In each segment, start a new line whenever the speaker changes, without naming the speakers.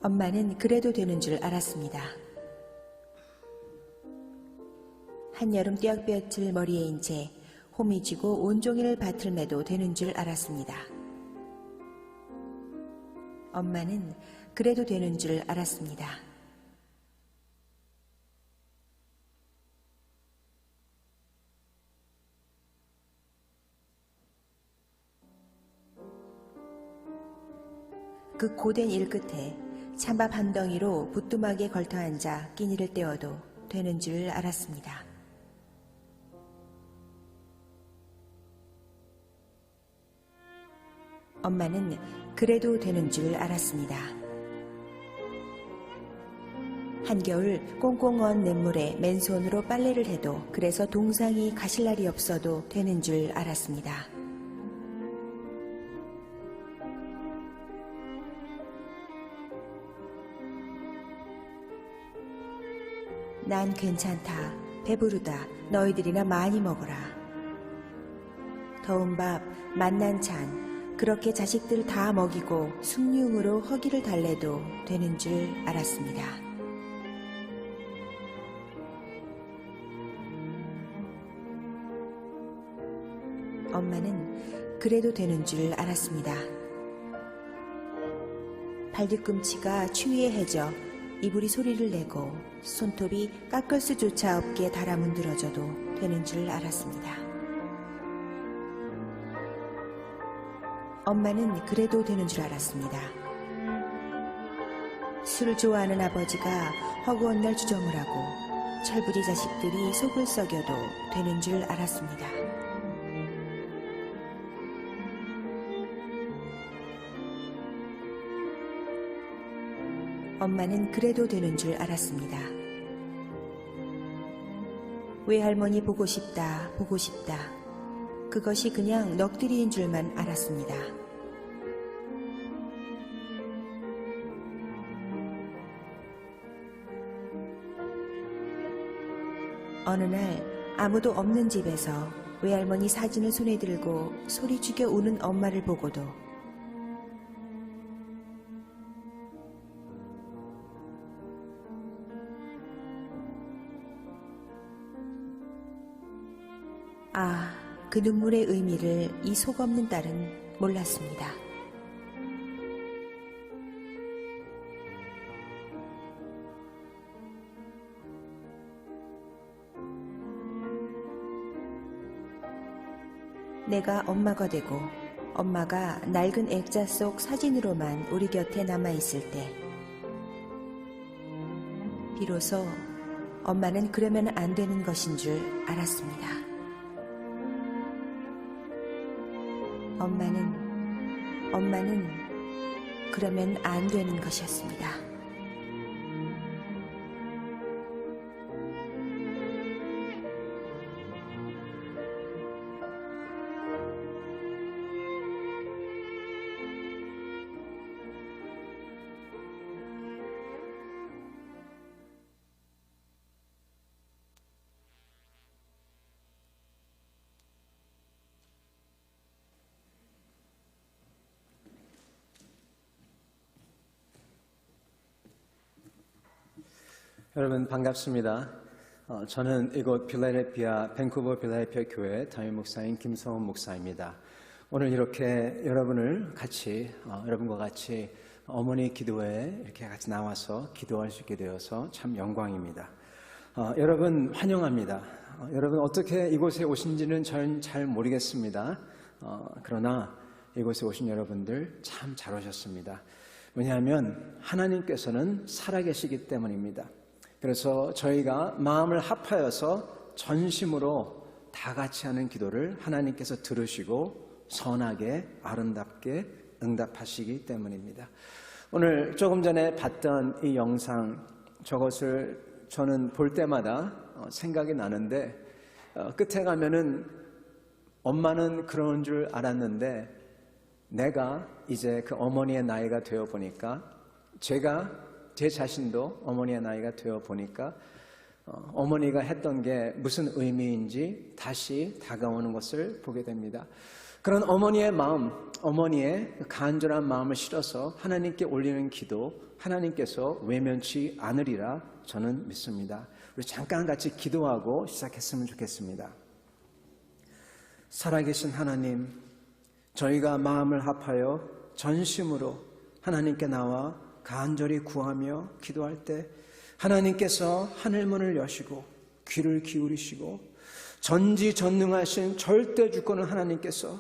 엄마는 그래도 되는 줄 알았습니다. 한여름 떼약볕을 머리에 인 채 홈이 쥐고 온종일 밭을 매도 되는 줄 알았습니다. 엄마는 그래도 되는 줄 알았습니다. 그 고된 일 끝에 찬밥 한 덩이로 부뚜막에 걸터 앉아 끼니를 때워도 되는 줄 알았습니다. 엄마는 그래도 되는 줄 알았습니다. 한겨울 꽁꽁 언 냇물에 맨손으로 빨래를 해도 그래서 동상이 가실 날이 없어도 되는 줄 알았습니다. 난 괜찮다. 배부르다. 너희들이나 많이 먹어라. 더운 밥, 맛난 찬, 그렇게 자식들 다 먹이고 숭늉으로 허기를 달래도 되는 줄 알았습니다. 엄마는 그래도 되는 줄 알았습니다. 발뒤꿈치가 추위에 해져 이불이 소리를 내고 손톱이 깎을 수조차 없게 달아 문드러져도 되는 줄 알았습니다. 엄마는 그래도 되는 줄 알았습니다. 술을 좋아하는 아버지가 허구한 날 주정을 하고 철부지 자식들이 속을 썩여도 되는 줄 알았습니다. 엄마는 그래도 되는 줄 알았습니다. 외할머니 보고 싶다, 보고 싶다. 그것이 그냥 넋두리인 줄만 알았습니다. 어느 날 아무도 없는 집에서 외할머니 사진을 손에 들고 소리 죽여 우는 엄마를 보고도 그 눈물의 의미를 이 속 없는 딸은 몰랐습니다. 내가 엄마가 되고 엄마가 낡은 액자 속 사진으로만 우리 곁에 남아있을 때 비로소 엄마는 그러면 안 되는 것인 줄 알았습니다. 엄마는 그러면 안 되는 것이었습니다.
여러분 반갑습니다. 저는 이곳 필라델피아 밴쿠버 필라델피아 교회 담임 목사인 김성훈 목사입니다. 오늘 이렇게 여러분과 같이 어머니 기도회에 이렇게 같이 나와서 기도할 수 있게 되어서 참 영광입니다. 여러분 환영합니다. 여러분 어떻게 이곳에 오신지는 저는 잘 모르겠습니다. 그러나 이곳에 오신 여러분들 참 잘 오셨습니다. 왜냐하면 하나님께서는 살아계시기 때문입니다. 그래서 저희가 마음을 합하여서 전심으로 다 같이 하는 기도를 하나님께서 들으시고 선하게 아름답게 응답하시기 때문입니다. 오늘 조금 전에 봤던 이 영상, 저것을 저는 볼 때마다 생각이 나는데 끝에 가면은 엄마는 그런 줄 알았는데 내가 이제 그 어머니의 나이가 되어 보니까 제 자신도 어머니의 나이가 되어 보니까 어머니가 했던 게 무슨 의미인지 다시 다가오는 것을 보게 됩니다. 그런 어머니의 마음, 어머니의 간절한 마음을 실어서 하나님께 올리는 기도, 하나님께서 외면치 않으리라 저는 믿습니다. 우리 잠깐 같이 기도하고 시작했으면 좋겠습니다. 살아계신 하나님, 저희가 마음을 합하여 전심으로 하나님께 나와 간절히 구하며 기도할 때 하나님께서 하늘문을 여시고 귀를 기울이시고 전지전능하신 절대 주권은 하나님께서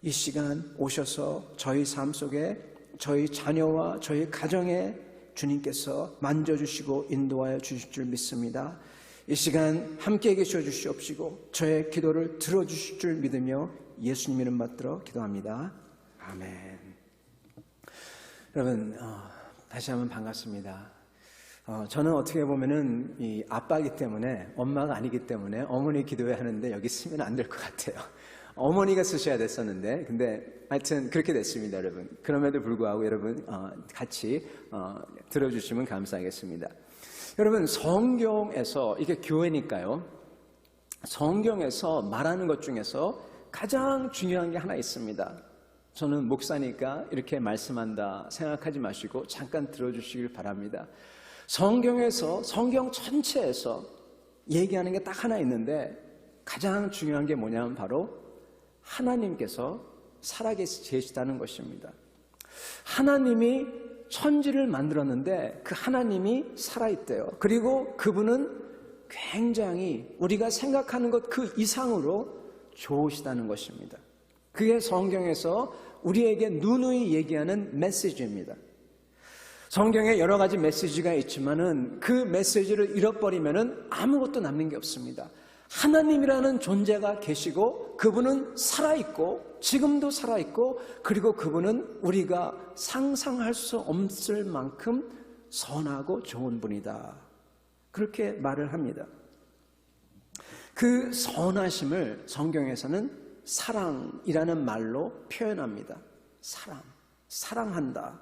이 시간 오셔서 저희 삶 속에 저희 자녀와 저희 가정에 주님께서 만져주시고 인도하여 주실 줄 믿습니다. 이 시간 함께 계셔 주시옵시고 저의 기도를 들어주실 줄 믿으며 예수님 이름 받들어 기도합니다. 아멘. 여러분 다시 한번 반갑습니다. 저는 어떻게 보면은 이 아빠이기 때문에 엄마가 아니기 때문에 어머니 기도회 하는데 여기 쓰면 안 될 것 같아요. 어머니가 쓰셔야 됐었는데 근데 하여튼 그렇게 됐습니다, 여러분. 그럼에도 불구하고 여러분 같이 들어주시면 감사하겠습니다. 여러분 성경에서 이게 교회니까요. 성경에서 말하는 것 중에서 가장 중요한 게 하나 있습니다. 저는 목사니까 이렇게 말씀한다 생각하지 마시고 잠깐 들어주시길 바랍니다. 성경에서 성경 전체에서 얘기하는 게 딱 하나 있는데 가장 중요한 게 뭐냐면 바로 하나님께서 살아계시다는 것입니다. 하나님이 천지를 만들었는데 그 하나님이 살아있대요. 그리고 그분은 굉장히 우리가 생각하는 것 그 이상으로 좋으시다는 것입니다. 그게 성경에서 우리에게 누누이 얘기하는 메시지입니다. 성경에 여러 가지 메시지가 있지만은 그 메시지를 잃어버리면은 아무것도 남는 게 없습니다. 하나님이라는 존재가 계시고 그분은 살아있고 지금도 살아있고 그리고 그분은 우리가 상상할 수 없을 만큼 선하고 좋은 분이다. 그렇게 말을 합니다. 그 선하심을 성경에서는 사랑이라는 말로 표현합니다. 사랑한다.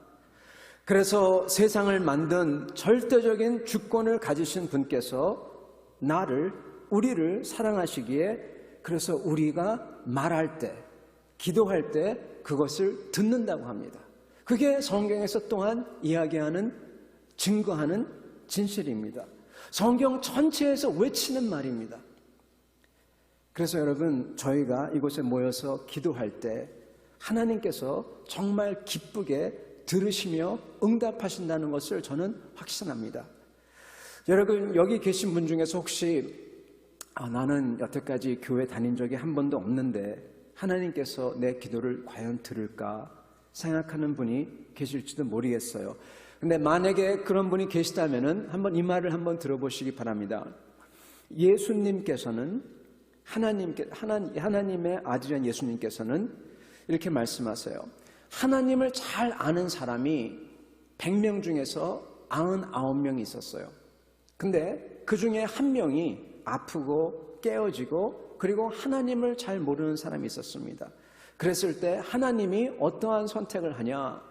그래서 세상을 만든 절대적인 주권을 가지신 분께서 우리를 사랑하시기에 그래서 우리가 말할 때, 기도할 때 그것을 듣는다고 합니다. 그게 성경에서 또한 이야기하는, 증거하는 진실입니다. 성경 전체에서 외치는 말입니다. 그래서 여러분 저희가 이곳에 모여서 기도할 때 하나님께서 정말 기쁘게 들으시며 응답하신다는 것을 저는 확신합니다. 여러분 여기 계신 분 중에서 혹시 나는 여태까지 교회 다닌 적이 한 번도 없는데 하나님께서 내 기도를 과연 들을까 생각하는 분이 계실지도 모르겠어요. 근데 만약에 그런 분이 계시다면은 한번 이 말을 한번 들어보시기 바랍니다. 예수님께서는 하나님의 아들인 예수님께서는 이렇게 말씀하세요. 하나님을 잘 아는 사람이 100명 중에서 99명이 있었어요. 근데 그 중에 한 명이 아프고 깨어지고 그리고 하나님을 잘 모르는 사람이 있었습니다. 그랬을 때 하나님이 어떠한 선택을 하냐?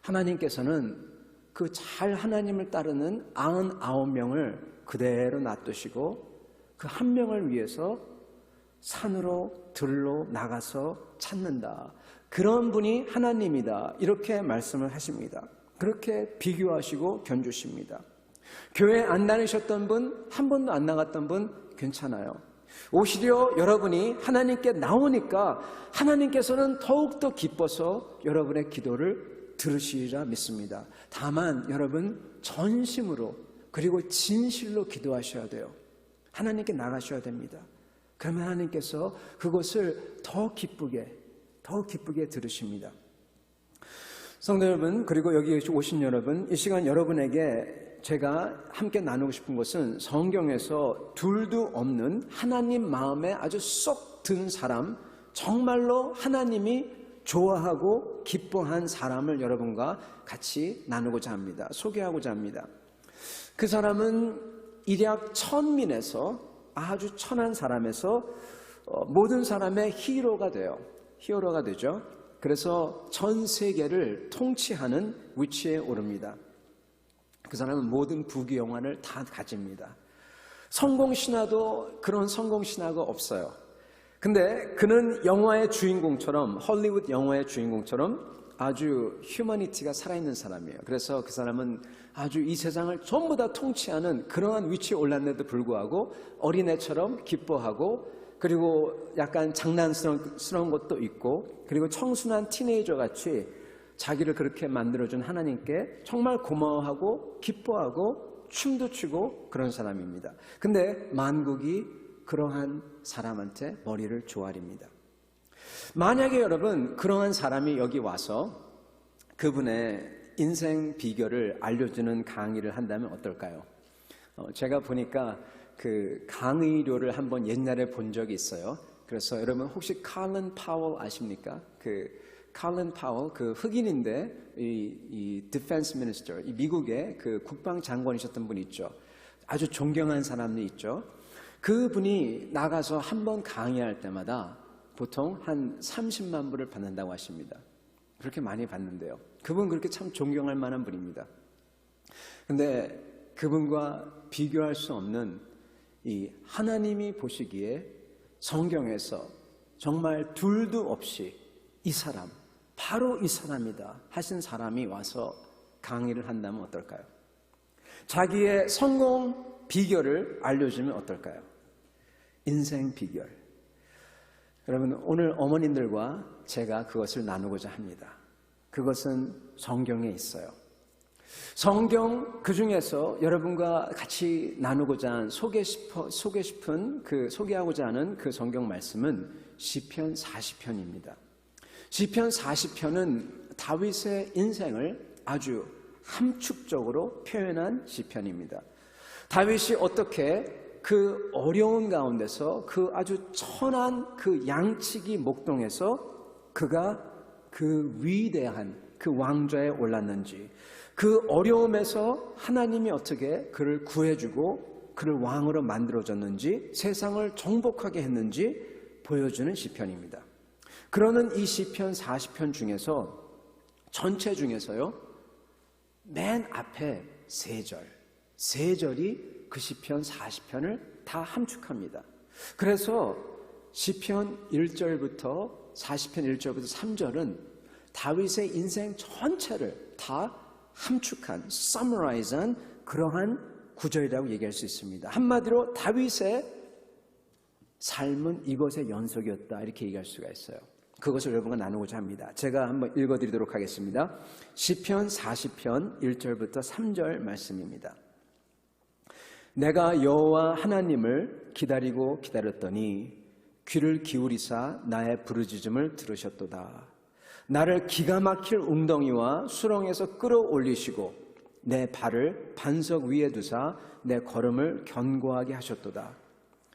하나님께서는 그 잘 하나님을 따르는 99명을 그대로 놔두시고 그 한 명을 위해서 산으로 들로 나가서 찾는다. 그런 분이 하나님이다. 이렇게 말씀을 하십니다. 그렇게 비교하시고 견주십니다. 교회 안 다니셨던 분, 한 번도 안 나갔던 분 괜찮아요. 오히려 여러분이 하나님께 나오니까 하나님께서는 더욱더 기뻐서 여러분의 기도를 들으시리라 믿습니다. 다만 여러분 전심으로 그리고 진실로 기도하셔야 돼요. 하나님께 나가셔야 됩니다. 그러면 하나님께서 그것을 더 기쁘게 들으십니다. 성도 여러분, 그리고 여기 오신 여러분, 이 시간 여러분에게 제가 함께 나누고 싶은 것은 성경에서 둘도 없는 하나님 마음에 아주 쏙 든 사람, 정말로 하나님이 좋아하고 기뻐한 사람을 여러분과 같이 나누고자 합니다. 소개하고자 합니다. 그 사람은 일약 천민에서 아주 천한 사람에서 모든 사람의 히어로가 되죠. 그래서 전 세계를 통치하는 위치에 오릅니다. 그 사람은 모든 부귀영화를 다 가집니다. 성공신화도 그런 성공신화가 없어요. 근데 그는 영화의 주인공처럼, 헐리우드 영화의 주인공처럼 아주 휴머니티가 살아있는 사람이에요. 그래서 그 사람은 아주 이 세상을 전부 다 통치하는 그러한 위치에 올랐는데도 불구하고 어린애처럼 기뻐하고, 그리고 약간 장난스러운 것도 있고, 그리고 청순한 티네이저 같이 자기를 그렇게 만들어준 하나님께 정말 고마워하고 기뻐하고 춤도 추고 그런 사람입니다. 근데 만국이 그러한 사람한테 머리를 조아립니다. 만약에 여러분 그러한 사람이 여기 와서 그분의 인생 비결을 알려주는 강의를 한다면 어떨까요? 제가 보니까 그 강의료를 한번 옛날에 본 적이 있어요. 그래서 여러분 혹시 칼린 파월 아십니까? 그 칼린 파월, 그 흑인인데 이 디펜스 미니스터, 이 미국의 그 국방장관이셨던 분이 있죠. 아주 존경한 사람이 있죠. 그분이 나가서 한 번 강의할 때마다 보통 한 30만 불을 받는다고 하십니다. 그렇게 많이 받는데요. 그분 그렇게 참 존경할 만한 분입니다. 근데 그분과 비교할 수 없는 이 하나님이 보시기에 성경에서 정말 둘도 없이 이 사람, 바로 이 사람이다 하신 사람이 와서 강의를 한다면 어떨까요? 자기의 성공 비결을 알려주면 어떨까요? 인생 비결. 여러분, 오늘 어머님들과 제가 그것을 나누고자 합니다. 그것은 성경에 있어요. 성경 그 중에서 여러분과 같이 나누고자 한 소개하고자 하는 그 성경 말씀은 시편 40편입니다. 시편 40편은 다윗의 인생을 아주 함축적으로 표현한 시편입니다. 다윗이 어떻게 그 어려운 가운데서 그 아주 천한 그 양치기 목동에서 그가 그 위대한 그 왕좌에 올랐는지, 그 어려움에서 하나님이 어떻게 그를 구해주고 그를 왕으로 만들어줬는지, 세상을 정복하게 했는지 보여주는 시편입니다. 그러는 이 시편 40편 중에서 전체 중에서요, 맨 앞에 세 절이 그 시편 40편을 다 함축합니다. 그래서 시편 1절부터 40편 1절부터 3절은 다윗의 인생 전체를 다 함축한, summariz한 그러한 구절이라고 얘기할 수 있습니다. 한마디로 다윗의 삶은 이것의 연속이었다, 이렇게 얘기할 수가 있어요. 그것을 여러분과 나누고자 합니다. 제가 한번 읽어드리도록 하겠습니다. 시편 40편 1절부터 3절 말씀입니다. 내가 여호와 하나님을 기다리고 기다렸더니 귀를 기울이사 나의 부르짖음을 들으셨도다. 나를 기가 막힐 웅덩이와 수렁에서 끌어올리시고 내 발을 반석 위에 두사 내 걸음을 견고하게 하셨도다.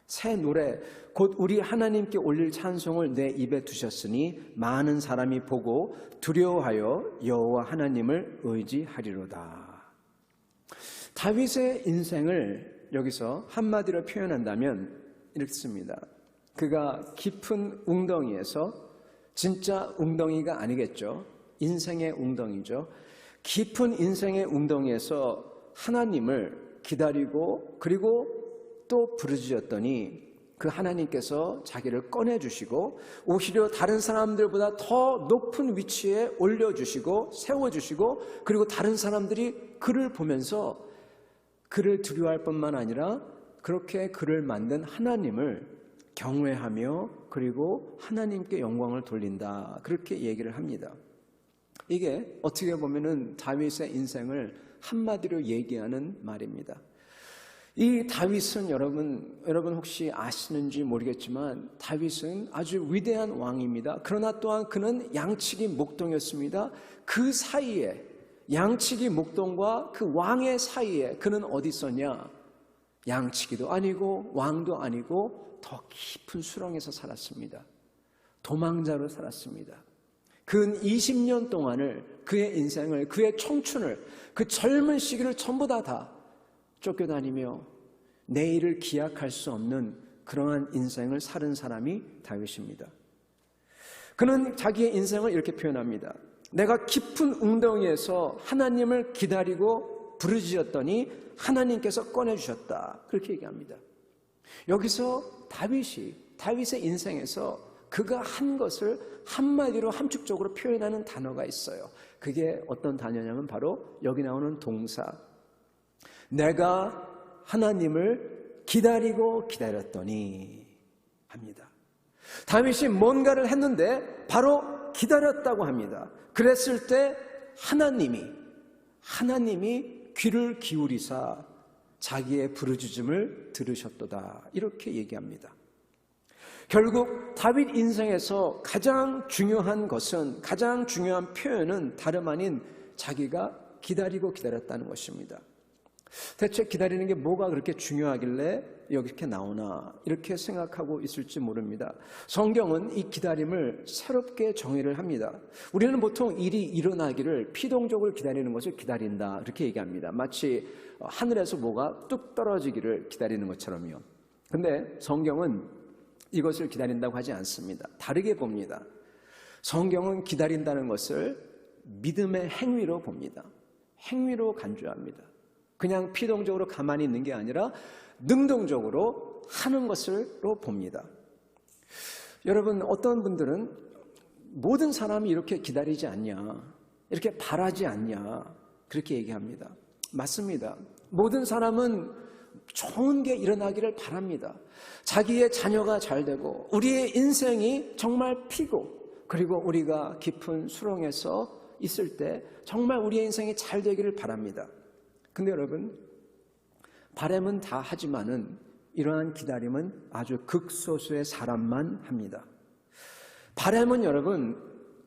새 노래 곧 우리 하나님께 올릴 찬송을 내 입에 두셨으니 많은 사람이 보고 두려워하여 여호와 하나님을 의지하리로다. 다윗의 인생을 여기서 한마디로 표현한다면 이렇습니다. 그가 깊은 웅덩이에서, 진짜 웅덩이가 아니겠죠, 인생의 웅덩이죠. 깊은 인생의 웅덩이에서 하나님을 기다리고 그리고 또 부르짖었더니 그 하나님께서 자기를 꺼내주시고 오히려 다른 사람들보다 더 높은 위치에 올려주시고 세워주시고, 그리고 다른 사람들이 그를 보면서 그를 두려워할 뿐만 아니라 그렇게 그를 만든 하나님을 경외하며 그리고 하나님께 영광을 돌린다, 그렇게 얘기를 합니다. 이게 어떻게 보면은 다윗의 인생을 한마디로 얘기하는 말입니다. 이 다윗은 여러분 혹시 아시는지 모르겠지만 다윗은 아주 위대한 왕입니다. 그러나 또한 그는 양치기 목동이었습니다. 그 사이에, 양치기 목동과 그 왕의 사이에 그는 어디 있었냐? 양치기도 아니고 왕도 아니고 더 깊은 수렁에서 살았습니다. 도망자로 살았습니다. 근 20년 동안을, 그의 인생을, 그의 청춘을, 그 젊은 시기를 전부 다 쫓겨다니며 내일을 기약할 수 없는 그러한 인생을 살은 사람이 다윗입니다. 그는 자기의 인생을 이렇게 표현합니다. 내가 깊은 웅덩이에서 하나님을 기다리고 부르짖었더니 하나님께서 꺼내주셨다, 그렇게 얘기합니다. 여기서 다윗의 인생에서 그가 한 것을 한마디로 함축적으로 표현하는 단어가 있어요. 그게 어떤 단어냐면 바로 여기 나오는 동사. 내가 하나님을 기다렸더니 합니다. 다윗이 뭔가를 했는데 바로 기다렸다고 합니다. 그랬을 때 하나님이 귀를 기울이사 자기의 부르짖음을 들으셨도다. 이렇게 얘기합니다. 결국 다윗 인생에서 가장 중요한 표현은 다름 아닌 자기가 기다렸다는 것입니다. 대체 기다리는 게 뭐가 그렇게 중요하길래 여기 이렇게 나오나 이렇게 생각하고 있을지 모릅니다. 성경은 이 기다림을 새롭게 정의를 합니다. 우리는 보통 일이 일어나기를 피동적으로 기다리는 것을 기다린다 이렇게 얘기합니다. 마치 하늘에서 뭐가 뚝 떨어지기를 기다리는 것처럼요. 근데 성경은 이것을 기다린다고 하지 않습니다. 다르게 봅니다. 성경은 기다린다는 것을 믿음의 행위로 봅니다. 행위로 간주합니다. 그냥 피동적으로 가만히 있는 게 아니라 능동적으로 하는 것으로 봅니다. 여러분, 어떤 분들은 모든 사람이 이렇게 기다리지 않냐, 이렇게 바라지 않냐 그렇게 얘기합니다. 맞습니다. 모든 사람은 좋은 게 일어나기를 바랍니다. 자기의 자녀가 잘 되고 우리의 인생이 정말 피고 그리고 우리가 깊은 수렁에서 있을 때 정말 우리의 인생이 잘 되기를 바랍니다. 근데 여러분, 바람은 다 하지만은 이러한 기다림은 아주 극소수의 사람만 합니다. 바람은 여러분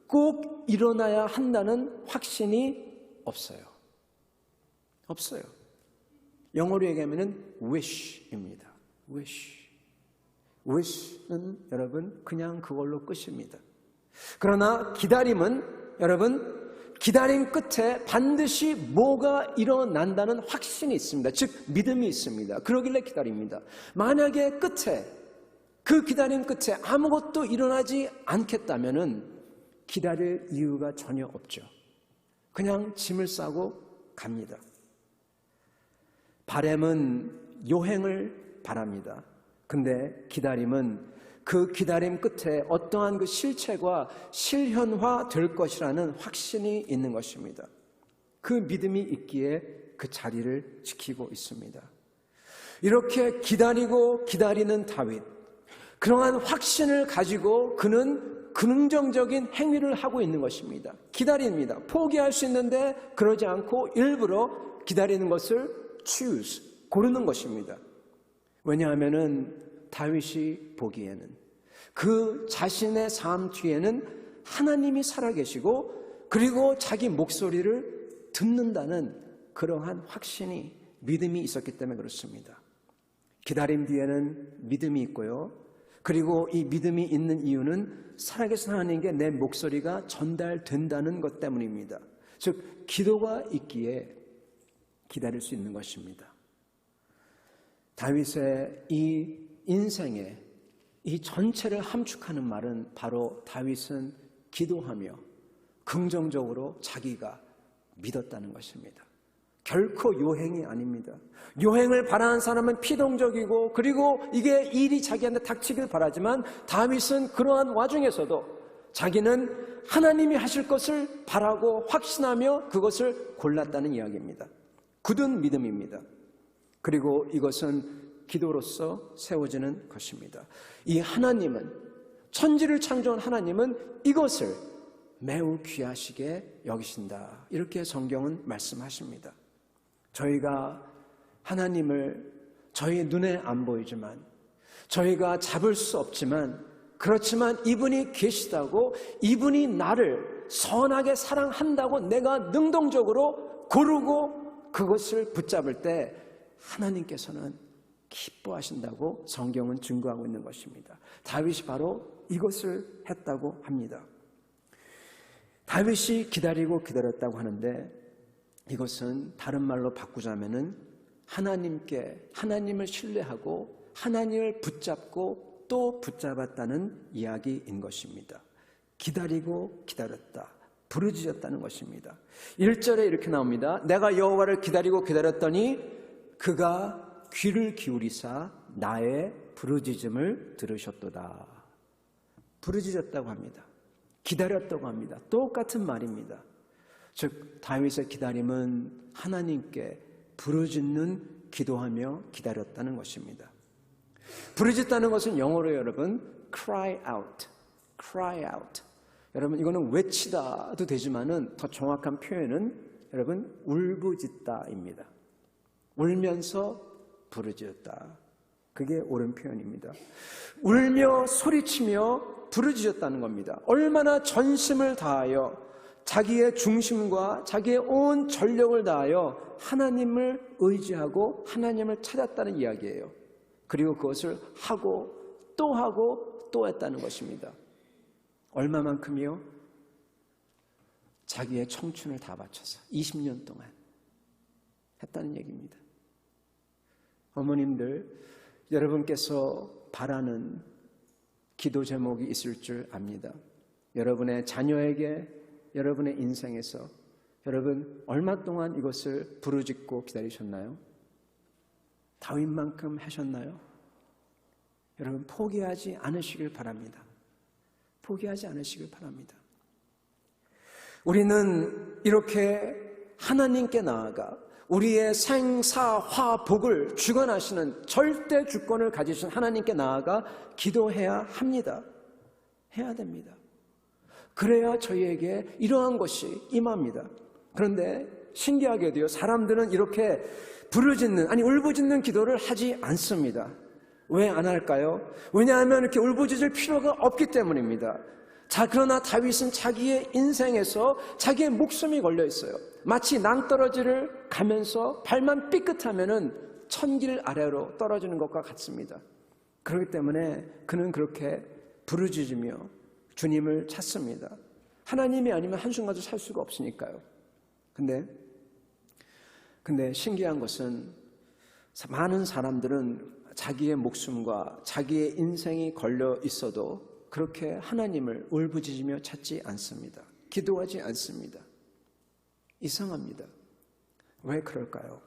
꼭 일어나야 한다는 확신이 없어요. 영어로 얘기하면은 wish입니다. wish는 여러분 그냥 그걸로 끝입니다. 그러나 기다림은 여러분 기다림 끝에 반드시 뭐가 일어난다는 확신이 있습니다. 즉 믿음이 있습니다. 그러길래 기다립니다. 만약에 그 기다림 끝에 아무것도 일어나지 않겠다면은 기다릴 이유가 전혀 없죠. 그냥 짐을 싸고 갑니다. 바람은 요행을 바랍니다. 근데 기다림은 그 기다림 끝에 어떠한 그 실체가 실현화 될 것이라는 확신이 있는 것입니다. 그 믿음이 있기에 그 자리를 지키고 있습니다. 이렇게 기다리는 다윗, 그러한 확신을 가지고 그는 긍정적인 행위를 하고 있는 것입니다. 기다립니다. 포기할 수 있는데 그러지 않고 일부러 기다리는 것을 고르는 것입니다. 왜냐하면은 다윗이 보기에는 그 자신의 삶 뒤에는 하나님이 살아계시고 그리고 자기 목소리를 듣는다는 그러한 확신이, 믿음이 있었기 때문에 그렇습니다. 기다림 뒤에는 믿음이 있고요. 그리고 이 믿음이 있는 이유는 살아계신 하나님께 내 목소리가 전달된다는 것 때문입니다. 즉 기도가 있기에 기다릴 수 있는 것입니다. 다윗의 이 인생의 이 전체를 함축하는 말은 바로 다윗은 기도하며 긍정적으로 자기가 믿었다는 것입니다. 결코 요행이 아닙니다. 요행을 바라는 사람은 피동적이고 그리고 이게 일이 자기한테 닥치길 바라지만 다윗은 그러한 와중에서도 자기는 하나님이 하실 것을 바라고 확신하며 그것을 골랐다는 이야기입니다. 굳은 믿음입니다. 그리고 이것은 기도로서 세워지는 것입니다. 이 하나님은, 천지를 창조한 하나님은 이것을 매우 귀하시게 여기신다. 이렇게 성경은 말씀하십니다. 저희가 하나님을 저희 눈에 안 보이지만, 저희가 잡을 수 없지만, 그렇지만 이분이 계시다고, 이분이 나를 선하게 사랑한다고 내가 능동적으로 고르고 그것을 붙잡을 때 하나님께서는 기뻐하신다고 성경은 증거하고 있는 것입니다. 다윗이 바로 이것을 했다고 합니다. 다윗이 기다렸다고 하는데 이것은 다른 말로 바꾸자면은 하나님을 신뢰하고 하나님을 붙잡고 또 붙잡았다는 이야기인 것입니다. 기다렸다. 부르짖었다는 것입니다. 1절에 이렇게 나옵니다. 내가 여호와를 기다렸더니 그가 귀를 기울이사 나의 부르짖음을 들으셨도다. 부르짖었다고 합니다. 기다렸다고 합니다. 똑같은 말입니다. 즉 다윗의 기다림은 하나님께 부르짖는 기도하며 기다렸다는 것입니다. 부르짖다는 것은 영어로 여러분 cry out, cry out. 여러분 이거는 외치다도 되지만은 더 정확한 표현은 여러분 울부짖다입니다. 울면서 부르짖었다. 그게 옳은 표현입니다. 울며 소리치며 부르짖었다는 겁니다. 얼마나 전심을 다하여 자기의 중심과 자기의 온 전력을 다하여 하나님을 의지하고 하나님을 찾았다는 이야기예요. 그리고 그것을 하고 또 했다는 것입니다. 얼마만큼이요? 자기의 청춘을 다 바쳐서 20년 동안 했다는 얘기입니다. 어머님들, 여러분께서 바라는 기도 제목이 있을 줄 압니다. 여러분의 자녀에게, 여러분의 인생에서 여러분 얼마 동안 이것을 부르짖고 기다리셨나요? 다윗만큼 하셨나요? 여러분 포기하지 않으시길 바랍니다. 포기하지 않으시길 바랍니다. 우리는 이렇게 하나님께 나아가 우리의 생사화복을 주관하시는 절대 주권을 가지신 하나님께 나아가 기도해야 합니다. 해야 됩니다. 그래야 저희에게 이러한 것이 임합니다. 그런데 신기하게도요, 사람들은 이렇게 울부짖는 기도를 하지 않습니다. 왜 안 할까요? 왜냐하면 이렇게 울부짖을 필요가 없기 때문입니다. 자, 그러나 다윗은 자기의 인생에서 자기의 목숨이 걸려 있어요. 마치 낭떠러지를 가면서 발만 삐끗하면은 천길 아래로 떨어지는 것과 같습니다. 그렇기 때문에 그는 그렇게 부르짖으며 주님을 찾습니다. 하나님이 아니면 한순간도 살 수가 없으니까요. 근데 신기한 것은 많은 사람들은 자기의 목숨과 자기의 인생이 걸려 있어도 그렇게 하나님을 울부짖으며 찾지 않습니다. 기도하지 않습니다. 이상합니다. 왜 그럴까요?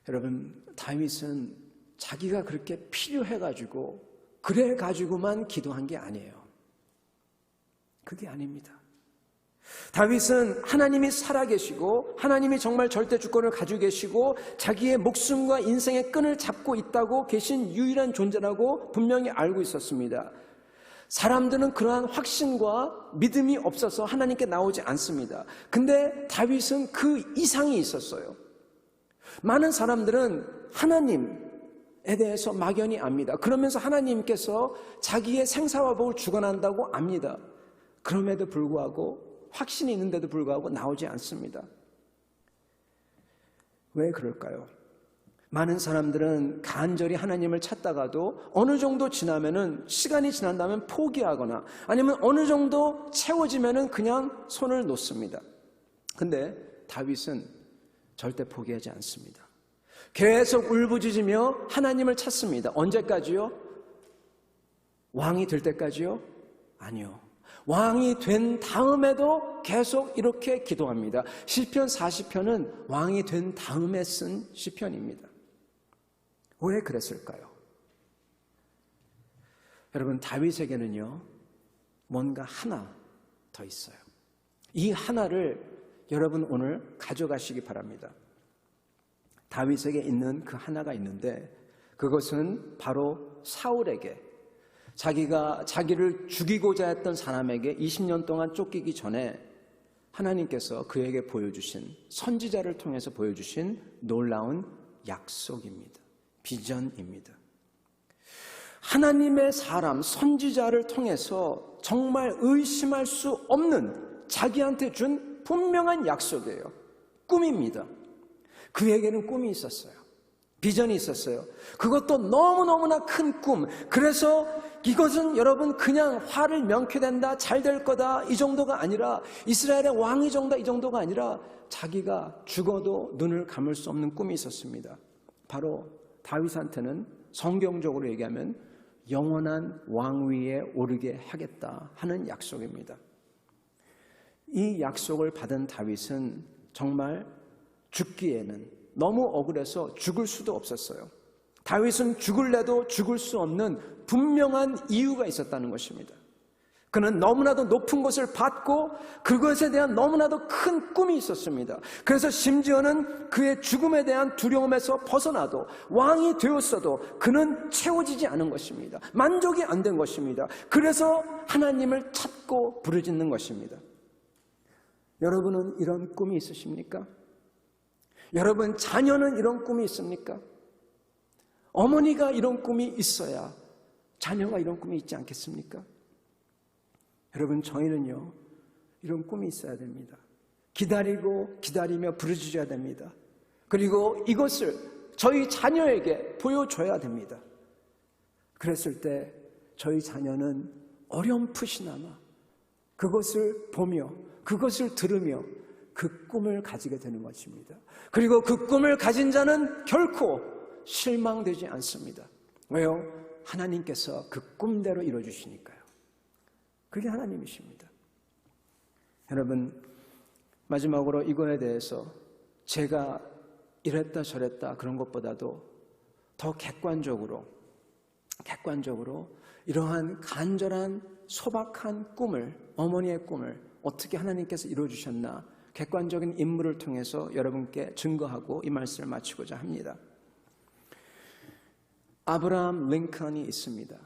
여러분, 다윗은 자기가 그렇게 필요해가지고 그래가지고만 기도한 게 아니에요. 그게 아닙니다. 다윗은 하나님이 살아계시고 하나님이 정말 절대 주권을 가지고 계시고 자기의 목숨과 인생의 끈을 잡고 있다고 계신 유일한 존재라고 분명히 알고 있었습니다. 사람들은 그러한 확신과 믿음이 없어서 하나님께 나오지 않습니다. 근데 다윗은 그 이상이 있었어요. 많은 사람들은 하나님에 대해서 막연히 압니다. 그러면서 하나님께서 자기의 생사화복을 주관한다고 압니다. 그럼에도 불구하고 확신이 있는데도 불구하고 나오지 않습니다. 왜 그럴까요? 많은 사람들은 간절히 하나님을 찾다가도 어느 정도 지나면은, 시간이 지난다면 포기하거나 아니면 어느 정도 채워지면은 그냥 손을 놓습니다. 근데 다윗은 절대 포기하지 않습니다. 계속 울부짖으며 하나님을 찾습니다. 언제까지요? 왕이 될 때까지요? 아니요. 왕이 된 다음에도 계속 이렇게 기도합니다. 시편 40편은 왕이 된 다음에 쓴 시편입니다. 왜 그랬을까요? 여러분, 다윗에게는요, 뭔가 하나 더 있어요. 이 하나를 여러분 오늘 가져가시기 바랍니다. 다윗에게 있는 그 하나가 있는데 그것은 바로 사울에게, 자기를 죽이고자 했던 사람에게 20년 동안 쫓기기 전에 하나님께서 그에게 보여주신, 선지자를 통해서 보여주신 놀라운 약속입니다. 비전입니다. 하나님의 사람, 선지자를 통해서 정말 의심할 수 없는 자기한테 준 분명한 약속이에요. 꿈입니다. 그에게는 꿈이 있었어요. 비전이 있었어요. 그것도 너무너무나 큰 꿈. 그래서 이것은 여러분 그냥 화를 명쾌된다, 잘 될 거다 이 정도가 아니라, 이스라엘의 왕이 정다 이 정도가 아니라 자기가 죽어도 눈을 감을 수 없는 꿈이 있었습니다. 바로 다윗한테는 성경적으로 얘기하면 영원한 왕위에 오르게 하겠다 하는 약속입니다. 이 약속을 받은 다윗은 정말 죽기에는 너무 억울해서 죽을 수도 없었어요. 다윗은 죽을래도 죽을 수 없는 분명한 이유가 있었다는 것입니다. 그는 너무나도 높은 것을 받고 그것에 대한 너무나도 큰 꿈이 있었습니다. 그래서 심지어는 그의 죽음에 대한 두려움에서 벗어나도 왕이 되었어도 그는 채워지지 않은 것입니다. 만족이 안 된 것입니다. 그래서 하나님을 찾고 부르짖는 것입니다. 여러분은 이런 꿈이 있으십니까? 여러분 자녀는 이런 꿈이 있습니까? 어머니가 이런 꿈이 있어야 자녀가 이런 꿈이 있지 않겠습니까? 여러분 저희는요 이런 꿈이 있어야 됩니다. 기다리고 기다리며 부르짖어야 됩니다. 그리고 이것을 저희 자녀에게 보여줘야 됩니다. 그랬을 때 저희 자녀는 어렴풋이나마 그것을 보며 그것을 들으며 그 꿈을 가지게 되는 것입니다. 그리고 그 꿈을 가진 자는 결코 실망되지 않습니다. 왜요? 하나님께서 그 꿈대로 이루어주시니까요. 그게 하나님이십니다. 여러분 마지막으로 이거에 대해서 제가 이랬다 저랬다 그런 것보다도 더 객관적으로 이러한 간절한 소박한 꿈을, 어머니의 꿈을 어떻게 하나님께서 이루어주셨나 객관적인 인물을 통해서 여러분께 증거하고 이 말씀을 마치고자 합니다. 아브라함 링컨이 있습니다.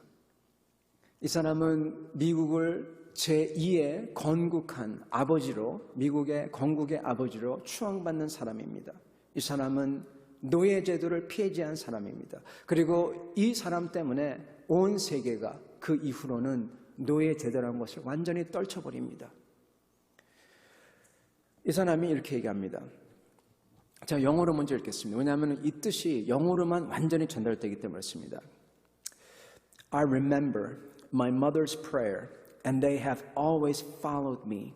이 사람은 미국을 제2의 건국한 아버지로, 미국의 건국의 아버지로 추앙받는 사람입니다. 이 사람은 노예제도를 폐지한 사람입니다. 그리고 이 사람 때문에 온 세계가 그 이후로는 노예제도라는 것을 완전히 떨쳐버립니다. 이 사람이 이렇게 얘기합니다. 제가 영어로 먼저 읽겠습니다. 왜냐하면 이 뜻이 영어로만 완전히 전달되기 때문에 그렇습니다. I remember my mother's prayer and they have always followed me.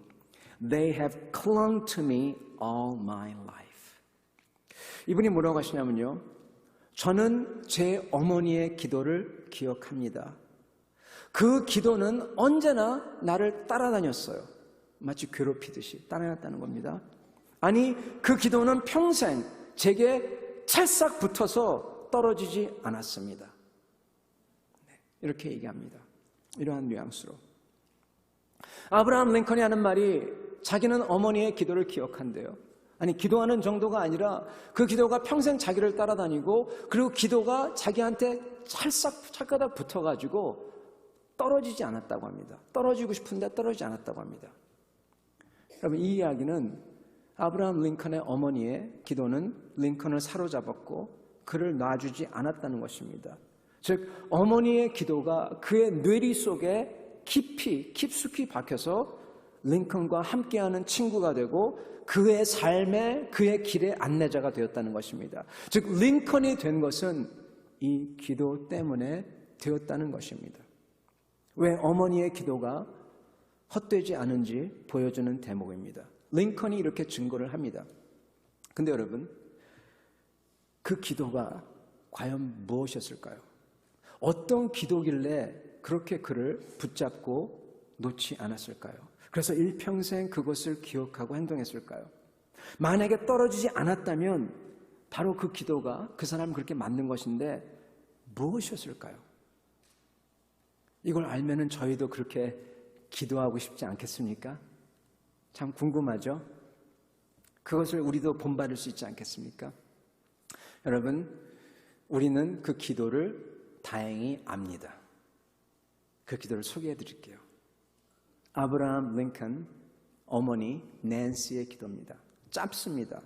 They have clung to me all my life. 이분이 뭐라고 하시냐면요. 저는 제 어머니의 기도를 기억합니다. 그 기도는 언제나 나를 따라다녔어요. 마치 괴롭히듯이 따라다녔다는 겁니다. 아니 그 기도는 평생 제게 찰싹 붙어서 떨어지지 않았습니다. 이렇게 얘기합니다. 이러한 뉘앙스로. 아브라함 링컨이 하는 말이 자기는 어머니의 기도를 기억한대요. 아니 기도하는 정도가 아니라 그 기도가 평생 자기를 따라다니고 그리고 기도가 자기한테 찰싹 붙어가지고 떨어지지 않았다고 합니다. 떨어지고 싶은데 떨어지지 않았다고 합니다. 여러분 이 이야기는 아브라함 링컨의 어머니의 기도는 링컨을 사로잡았고 그를 놔주지 않았다는 것입니다. 즉 어머니의 기도가 그의 뇌리 속에 깊숙이 박혀서 링컨과 함께하는 친구가 되고 그의 삶에 그의 길의 안내자가 되었다는 것입니다. 즉 링컨이 된 것은 이 기도 때문에 되었다는 것입니다. 왜 어머니의 기도가 헛되지 않은지 보여주는 대목입니다. 링컨이 이렇게 증거를 합니다. 근데 여러분 그 기도가 과연 무엇이었을까요? 어떤 기도길래 그렇게 그를 붙잡고 놓지 않았을까요? 그래서 일평생 그것을 기억하고 행동했을까요? 만약에 떨어지지 않았다면 바로 그 기도가 그 사람을 그렇게 만든 것인데 무엇이었을까요? 이걸 알면은 저희도 그렇게 기도하고 싶지 않겠습니까? 참 궁금하죠? 그것을 우리도 본받을 수 있지 않겠습니까? 여러분, 우리는 그 기도를 다행히 압니다. 그 기도를 소개해 드릴게요. 아브라함 링컨 어머니 낸시의 기도입니다. 짧습니다.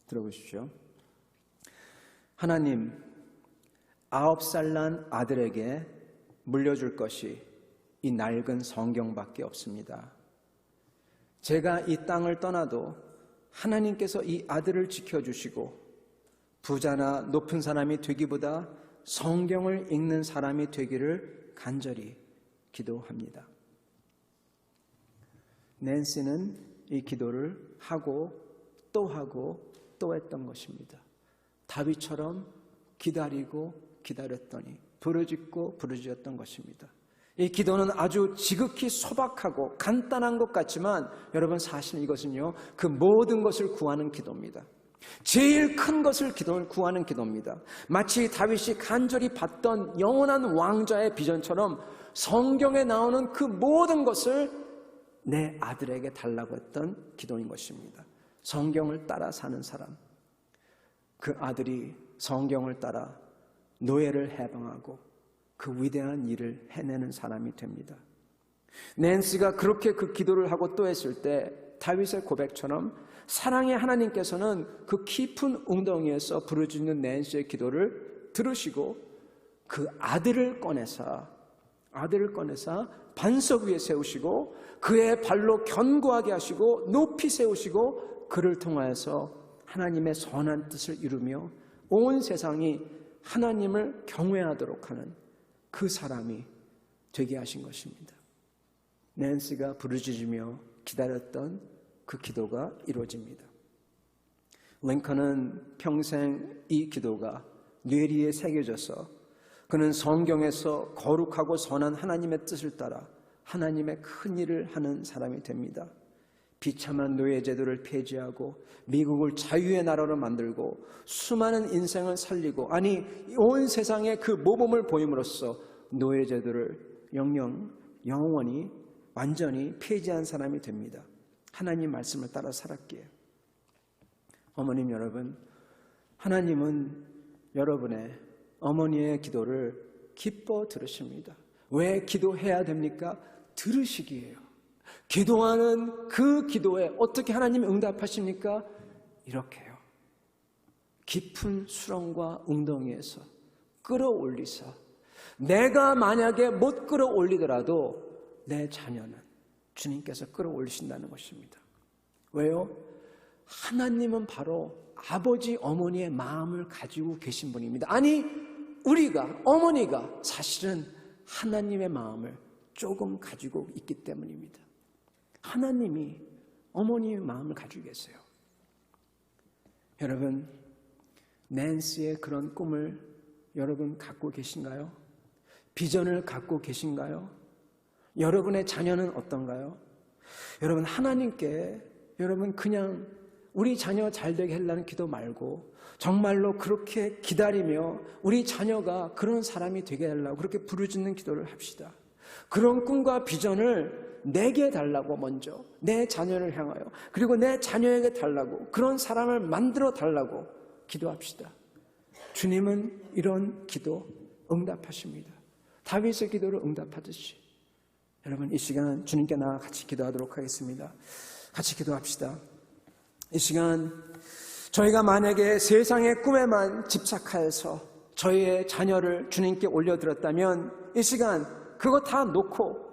들어보십시오. 하나님, 9살 난 아들에게 물려줄 것이 이 낡은 성경밖에 없습니다. 제가 이 땅을 떠나도 하나님께서 이 아들을 지켜주시고 부자나 높은 사람이 되기보다 성경을 읽는 사람이 되기를 간절히 기도합니다. 낸시는 이 기도를 하고 또 했던 것입니다. 다윗처럼 기다리고 기다렸더니 부르짖었던 것입니다. 이 기도는 아주 지극히 소박하고 간단한 것 같지만 여러분 사실 이것은요 그 모든 것을 구하는 기도입니다. 제일 큰 것을 구하는 기도입니다. 마치 다윗이 간절히 받던 영원한 왕좌의 비전처럼 성경에 나오는 그 모든 것을 내 아들에게 달라고 했던 기도인 것입니다. 성경을 따라 사는 사람, 그 아들이 성경을 따라 노예를 해방하고 그 위대한 일을 해내는 사람이 됩니다. 낸시가 그렇게 그 기도를 하고 또 했을 때 다윗의 고백처럼 사랑의 하나님께서는 그 깊은 웅덩이에서 부르짖는 낸시의 기도를 들으시고 그 아들을 꺼내사 반석 위에 세우시고 그의 발로 견고하게 하시고 높이 세우시고 그를 통하여서 하나님의 선한 뜻을 이루며 온 세상이 하나님을 경외하도록 하는 그 사람이 되게 하신 것입니다. 낸시가 부르짖으며 기다렸던 그 기도가 이루어집니다. 링컨은 평생 이 기도가 뇌리에 새겨져서 그는 성경에서 거룩하고 선한 하나님의 뜻을 따라 하나님의 큰 일을 하는 사람이 됩니다. 비참한 노예 제도를 폐지하고 미국을 자유의 나라로 만들고 수많은 인생을 살리고 아니 온 세상에 그 모범을 보임으로써 노예 제도를 영원히 완전히 폐지한 사람이 됩니다. 하나님 말씀을 따라 살았기에. 어머님 여러분, 하나님은 여러분의 어머니의 기도를 기뻐 들으십니다. 왜 기도해야 됩니까? 들으시기에요. 기도하는 그 기도에 어떻게 하나님이 응답하십니까? 이렇게요. 깊은 수렁과 웅덩이에서 끌어올리사 내가 만약에 못 끌어올리더라도 내 자녀는 주님께서 끌어올리신다는 것입니다. 왜요? 하나님은 바로 아버지 어머니의 마음을 가지고 계신 분입니다. 아니 어머니가 사실은 하나님의 마음을 조금 가지고 있기 때문입니다. 하나님이 어머니의 마음을 가지고 계세요. 여러분, 낸시의 그런 꿈을 여러분 갖고 계신가요? 비전을 갖고 계신가요? 여러분의 자녀는 어떤가요? 여러분, 하나님께 여러분 그냥 우리 자녀 잘되게 하려는 기도 말고 정말로 그렇게 기다리며 우리 자녀가 그런 사람이 되게 하려고 그렇게 부르짖는 기도를 합시다. 그런 꿈과 비전을 내게 달라고 먼저 내 자녀를 향하여 그리고 내 자녀에게 달라고 그런 사람을 만들어 달라고 기도합시다. 주님은 이런 기도 응답하십니다. 다윗의 기도를 응답하듯이 여러분 이 시간 주님께 나와 같이 기도하도록 하겠습니다. 같이 기도합시다. 이 시간 저희가 만약에 세상의 꿈에만 집착하여서 저희의 자녀를 주님께 올려드렸다면 이 시간 그거 다 놓고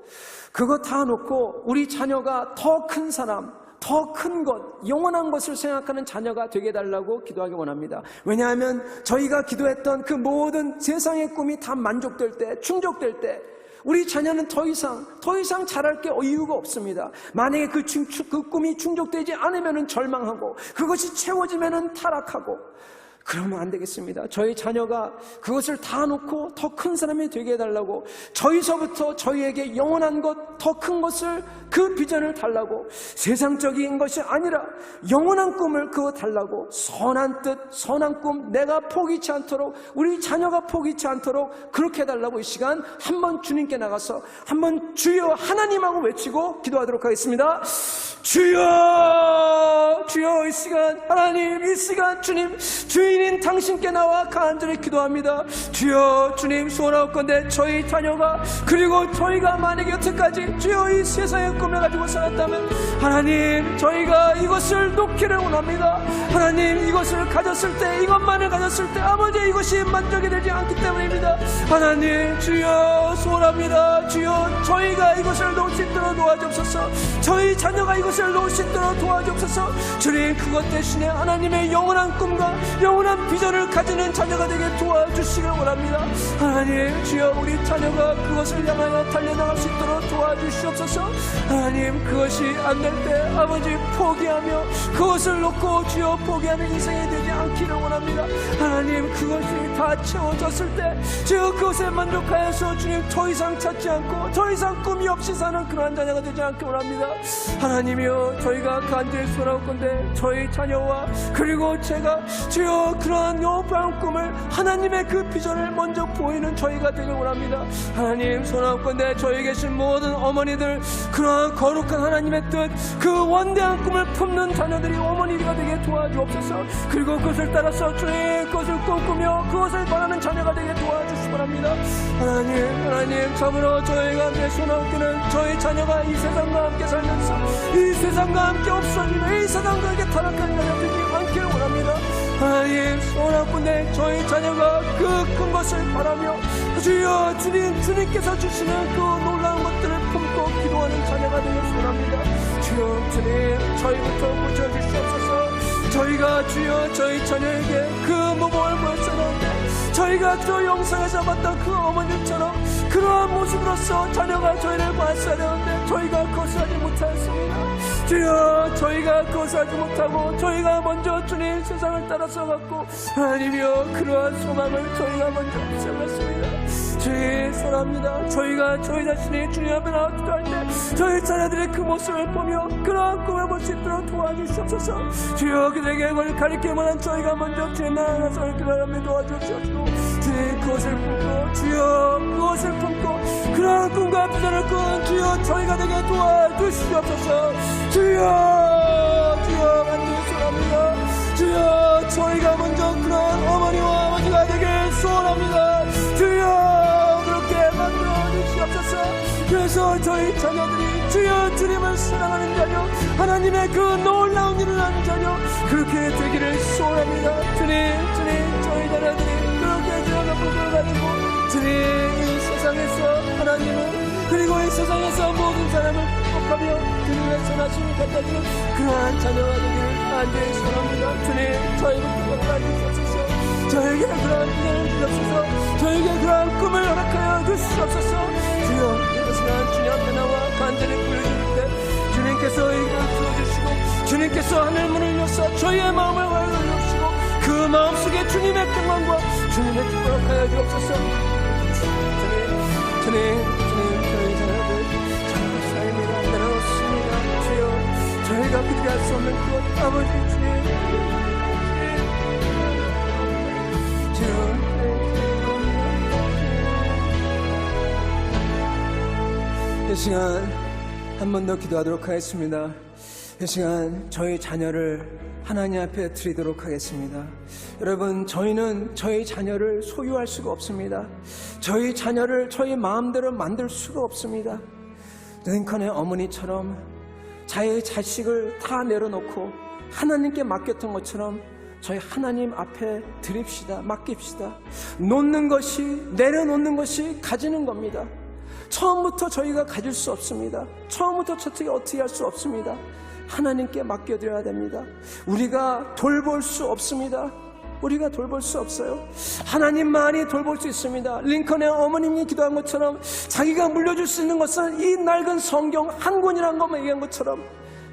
우리 자녀가 더 큰 사람, 더 큰 것, 영원한 것을 생각하는 자녀가 되게 해달라고 기도하기 원합니다. 왜냐하면 저희가 기도했던 그 모든 세상의 꿈이 다 만족될 때, 충족될 때 우리 자녀는 더 이상 잘할 게 이유가 없습니다. 만약에 그 꿈이 충족되지 않으면 절망하고 그것이 채워지면 타락하고 그러면 안 되겠습니다. 저희 자녀가 그것을 다 놓고 더 큰 사람이 되게 해달라고 저희서부터 저희에게 영원한 것, 더 큰 것을 그 비전을 달라고 세상적인 것이 아니라 영원한 꿈을 그거 달라고 선한 뜻, 선한 꿈 내가 포기치 않도록 우리 자녀가 포기치 않도록 그렇게 해달라고 이 시간 한번 주님께 나가서 한번 주여 하나님하고 외치고 기도하도록 하겠습니다. 주여 이 시간 하나님 이 시간 주님 주인인 당신께 나와 간절히 기도합니다. 주여 주님 소원하옵건대 저희 자녀가 그리고 저희가 만약에 여태까지 주여 이 세상의 꿈을 가지고 살았다면 하나님 저희가 이것을 놓기를 원합니다. 하나님 이것을 가졌을 때 이것만을 가졌을 때 아버지 이것이 만족이 되지 않기 때문입니다. 하나님 주여 소원합니다. 주여 저희가 이것을 놓을 수 있도록 도와주옵소서. 저희 자녀가 이것을 놓을 수 있도록 도와주옵소서. 주님 그것 대신에 하나님의 영원한 꿈과 영원한 비전을 가지는 자녀가 되게 도와주시길 원합니다. 하나님 주여 우리 자녀가 그것을 향하여 달려나갈 수 있도록 도와주옵소서.
도와주시옵소서. 하나님, 그것이 안 될 때 아버지 포기하며 그것을 놓고 주여 포기하는 인생이 되지 않기를 원합니다. 하나님, 그것이 다 채워졌을 때 주여 그것에 만족하여서 주님 더 이상 찾지 않고 더 이상 꿈이 없이 사는 그러한 자녀가 되지 않기 원합니다. 하나님이여, 저희가 간절히 소원하건대 저희 자녀와 그리고 제가 주여 그러한 여호와의 꿈을 하나님의 그 비전을 먼저 보이는 저희가 되길 원합니다. 하나님, 소원하건대 저희 계신 모든 어머니들 그러한 거룩한 하나님의 뜻, 그 원대한 꿈을 품는 자녀들이 어머니가 되게 도와주옵소서. 그리고 그것을 따라서 주님 그것을 꿈꾸며 그것을 바라는 자녀가 되게 도와주시기 바랍니다. 하나님, 참으로 저희가 소원하기는 저희 자녀가 이 세상과 함께 살면서 이 세상과 함께 없어지는 이 세상과 함께 타락한 자녀 되지 않기를 원합니다. 하나님, 소원하건대 저희 자녀가 그 큰 것을 바라며 주여 주님께서 주시는 그 놀라운 것들을 품고 기도하는 자녀가 되길 소원합니다. 주여 주님, 저희부터 고쳐주시옵소서. 저희가 주여 저희 자녀에게 그 모범을 보였었는데 저희가 저 영상에서 봤던 그 어머님처럼 그러한 모습으로서 자녀가 저희를 봤어야 되는데 저희가 그것을 하지 못하였습니다. 주여, 저희가 그것을 하지 못하고 저희가 먼저 주님 세상을 따라서 갔고 하나님이여 그러한 소망을 저희가 먼저 세웠습니다. 주님, 사랑합니다. 저희가 저희 자신이 주님 앞에 나와 기도할 때 저희 자녀들의 그 모습을 보며 그러한 꿈을 볼 수 있도록 도와주시옵소서. 주여, 그들에게 그걸 가리킬 만한 저희가 먼저 주님 나아가서 기도하며 도와주시옵소서. 주님, 그것을 품고 주여 그것을 품고 그러한 꿈과 비전을 꾼 주여 저희가 되게 도와주시옵소서. 주여 간절히 소원합니다. 주여, 저희가 먼저 그러한 어머니와 아버지가 되길 소원합니다. 주여, 그렇게 만들어 주시옵소서. 그래서 저희 자녀들이 주여 주님을 사랑하는 자녀, 하나님의 그 놀라운 일을 하는 자녀 그렇게 되기를 소원합니다. 주님, 저희 자녀들이 그렇게 주여 복을 가지고 주님 이 세상에서 하나님을 그리고 이 세상에서 모든 사람을 축복하며 주님의 선하심을 갖다주는 그러한 자녀가 되기를 간절히 소원합니다. 주님, 저희부터 도와주시옵소서. 저에게 그러한 비전을 주옵소서. 저에게 그러한 꿈을 허락하여 주시옵소서. 주여, 이 시간 주님 앞에 나와 간절히 보여줄 때 주님께서 이걸 풀어주시고 주님께서 하늘 문을 여사 저희의 마음을 열어주시고 그 마음속에 주님의 평강과 주님의 축복을 하여 주옵소서. 주님, 저희 자녀들 참 사입니다. 내려놓습니다. 주여, 저희가 그렇게 할 수 없는 그것 아버지 주님, 주여, 이 시간 한 번 더 기도하도록 하겠습니다. 이 시간 저희 자녀를 하나님 앞에 드리도록 하겠습니다. 여러분, 저희는 저희 자녀를 소유할 수가 없습니다. 저희 자녀를 저희 마음대로 만들 수가 없습니다. 링컨의 어머니처럼 자기 자식을 다 내려놓고 하나님께 맡겼던 것처럼 저희 하나님 앞에 드립시다. 맡깁시다. 놓는 것이, 내려놓는 것이 가지는 겁니다. 처음부터 저희가 가질 수 없습니다. 처음부터 어떻게 할 수 없습니다. 하나님께 맡겨드려야 됩니다. 우리가 돌볼 수 없습니다. 우리가 돌볼 수 없어요. 하나님만이 돌볼 수 있습니다. 링컨의 어머님이 기도한 것처럼 자기가 물려줄 수 있는 것은 이 낡은 성경 한 권이라는 것만 얘기한 것처럼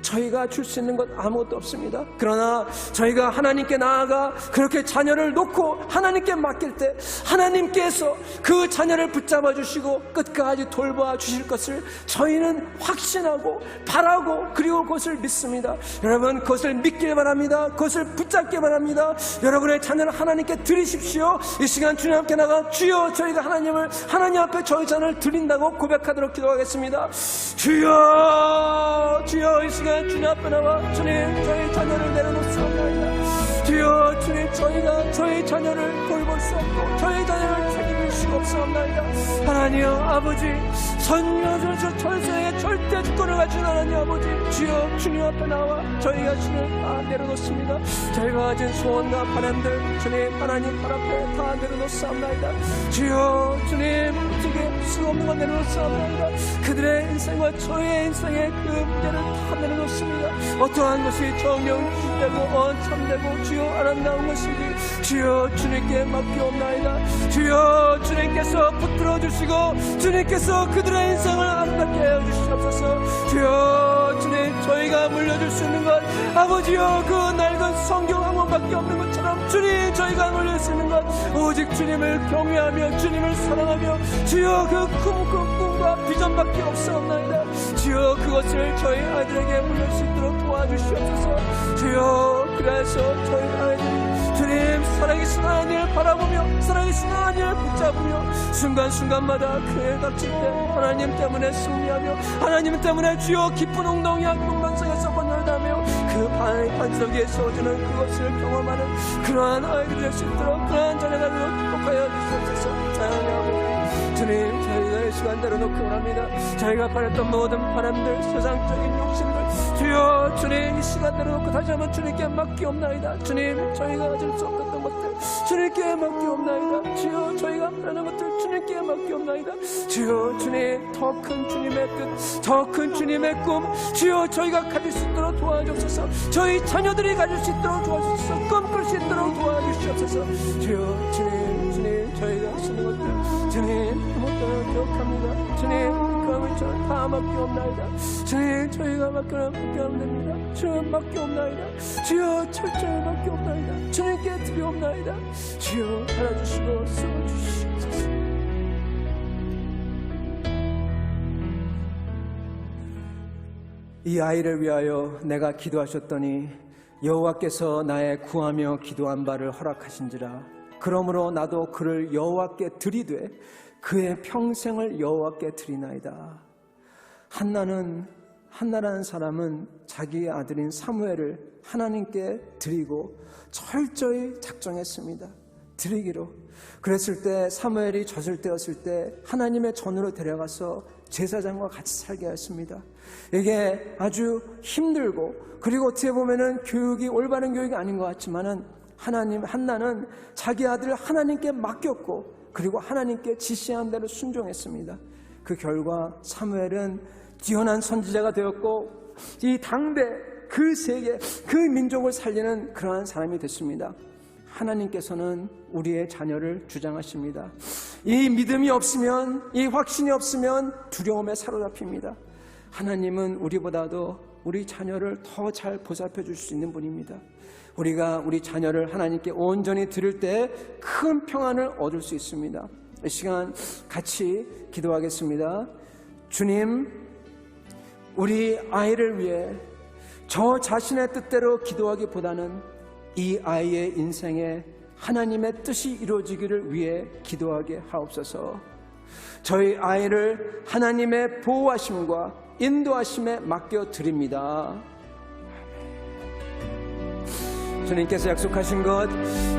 저희가 줄 수 있는 것 아무것도 없습니다. 그러나 저희가 하나님께 나아가 그렇게 자녀를 놓고 하나님께 맡길 때 하나님께서 그 자녀를 붙잡아 주시고 끝까지 돌봐 주실 것을 저희는 확신하고 바라고 그리고 그것을 믿습니다. 여러분, 그것을 믿길 바랍니다. 그것을 붙잡길 바랍니다. 여러분의 자녀를 하나님께 드리십시오. 이 시간 주님 앞에 나가 주여, 저희가 하나님 앞에 저희 자녀를 드린다고 고백하도록 기도하겠습니다. 주여, 이 시간 주님 앞에 나와 주님, 저희 자녀를 내려놓습니다. 주여, 주님, 저희가 저희 자녀를 돌볼 수 없고 저희 자녀를 책임질 수가 없사옵나이다. 하나님 아버지, 선녀조서 철저하게 절대 주권을 가진 하나님 아버지, 주여, 주님 앞에 나와 저희가 주님 다 내려놓습니다. 저희가 가진 소원과 바람들 주님 하나님 발 앞에 다 내려놓습니다. 주여, 주님, 어떻게 수 없는 거 내려놓습니다. 그들의 인생과 저희의 인생의 그 문제를 다 내려놓습니다. 어떠한 것이 정령되고 언참되고 주여 아름다운 것인지 주여 주님께 맡기옵나이다. 주여, 주님께서 붙들어 주시고 주님께서 그들의 인생을 아름답게 하여 주시옵소서. 아버지여, 그 낡은 성경 한 권밖에 없는 것처럼 주님, 저희가 올릴 수 있는 것 오직 주님을 경외하며 주님을 사랑하며 주여 그 꿈과 비전밖에 없사옵나이다. 주여 그것을 저희 아이들에게 물릴 수 있도록 도와주시옵소서. 주여, 그래서 저희 아이들이 주님 살아계신 하나님을 바라보며 살아계신 하나님을 붙잡으며 순간순간마다 그에 닥칠 때 하나님 때문에 승리하며 하나님 때문에 주여 깊은 웅덩이와 금방성에서 번열다며 그 반석 위에 서주는 그것을 경험하는 그러한 아이들이 될 수 있도록, 그러한 자녀가 되도록 축복하여 주시옵소서. 하나님 아버지, 주님, 저희가 이 시간 내려놓고 원합니다. 저희가 바랬던 모든 바람들, 세상적인 욕심들 주여, 주님, 이 시간 내려놓고 다시 한번 주님께 맡기옵나이다. 주님, 저희가 가질 수 없었던 것들 주님께 맡기옵나이다. 주여, 저희가 바라는 것들 주님께 맡기옵나이다. 주여, 주님, 더 큰 주님의 뜻, 더 큰 주님의 꿈 주여, 저희가 가질 수 있도록 도와주옵소서. 저희 자녀들이 가질 수 있도록 도와주옵소서. 꿈꿀 수 있도록 도와주시옵소서. 주여, 주님, 저희가 쓰는 것들 주님 못다는 기억합니다. 주님, 그러면 저는 다 맡기옵나이다. 주님, 저희가 맡기면 됩니다. 주님, 맡기옵나이다. 주여, 철저히 맡기옵나이다. 주님께 드리옵나이다. 주여, 알아주시고 쓰어주시옵소서.
이 아이를 위하여 내가 기도하셨더니 여호와께서 나의 구하며 기도한 바를 허락하신지라. 그러므로 나도 그를 여호와께 드리되 그의 평생을 여호와께 드리나이다. 한나라는 사람은 자기의 아들인 사무엘을 하나님께 드리고 철저히 작정했습니다. 드리기로. 그랬을 때 사무엘이 젖을 때였을 때 하나님의 전으로 데려가서 제사장과 같이 살게 하였습니다. 이게 아주 힘들고, 그리고 어떻게 보면은 교육이 올바른 교육이 아닌 것 같지만은 한나는 자기 아들을 하나님께 맡겼고, 그리고 하나님께 지시한 대로 순종했습니다. 그 결과 사무엘은 뛰어난 선지자가 되었고, 이 당대 그 세계 그 민족을 살리는 그러한 사람이 됐습니다. 하나님께서는 우리의 자녀를 주장하십니다. 이 믿음이 없으면, 이 확신이 없으면 두려움에 사로잡힙니다. 하나님은 우리보다도 우리 자녀를 더 잘 보살펴 줄 수 있는 분입니다. 우리가 우리 자녀를 하나님께 온전히 드릴 때 큰 평안을 얻을 수 있습니다. 이 시간 같이 기도하겠습니다. 주님, 우리 아이를 위해 저 자신의 뜻대로 기도하기보다는 이 아이의 인생에 하나님의 뜻이 이루어지기를 위해 기도하게 하옵소서. 저희 아이를 하나님의 보호하심과 인도하심에 맡겨드립니다. 주님께서 약속하신 것,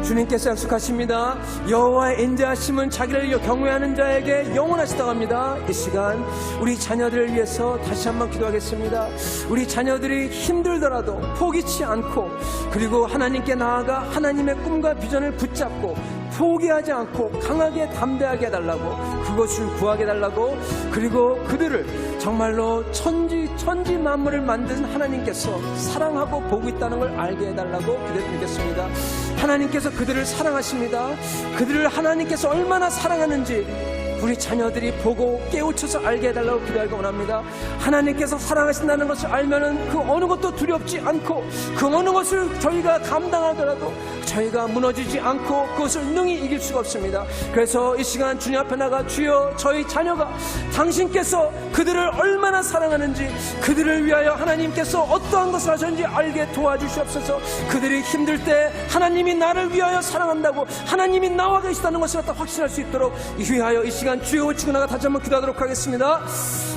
주님께서 약속하십니다. 여호와의 인자하심은 자기를 경외하는 자에게 영원하시다고 합니다. 이 시간 우리 자녀들을 위해서 다시 한번 기도하겠습니다. 우리 자녀들이 힘들더라도 포기치 않고, 그리고 하나님께 나아가 하나님의 꿈과 비전을 붙잡고 포기하지 않고 강하게 담대하게 해달라고, 그것을 구하게 해달라고, 그리고 그들을 정말로 천지 만물을 만든 하나님께서 사랑하고 보고 있다는 걸 알게 해달라고 기도드리겠습니다. 하나님께서 그들을 사랑하십니다. 그들을 하나님께서 얼마나 사랑하는지 우리 자녀들이 보고 깨우쳐서 알게 해달라고 기도하기 원합니다. 하나님께서 사랑하신다는 것을 알면은 그 어느 것도 두렵지 않고, 그 어느 것을 저희가 감당하더라도 저희가 무너지지 않고 그것을 능히 이길 수가 없습니다. 그래서 이 시간 주님 앞에 나가, 주여, 저희 자녀가 당신께서 그들을 얼마나 사랑하는지, 그들을 위하여 하나님께서 어떠한 것을 하셨는지 알게 도와주시옵소서. 그들이 힘들 때 하나님이 나를 위하여 사랑한다고, 하나님이 나와 계시다는 것을 갖다 확신할 수 있도록 위하여 이 시간 주여 외치고 나가 다시 한번 기도하도록 하겠습니다.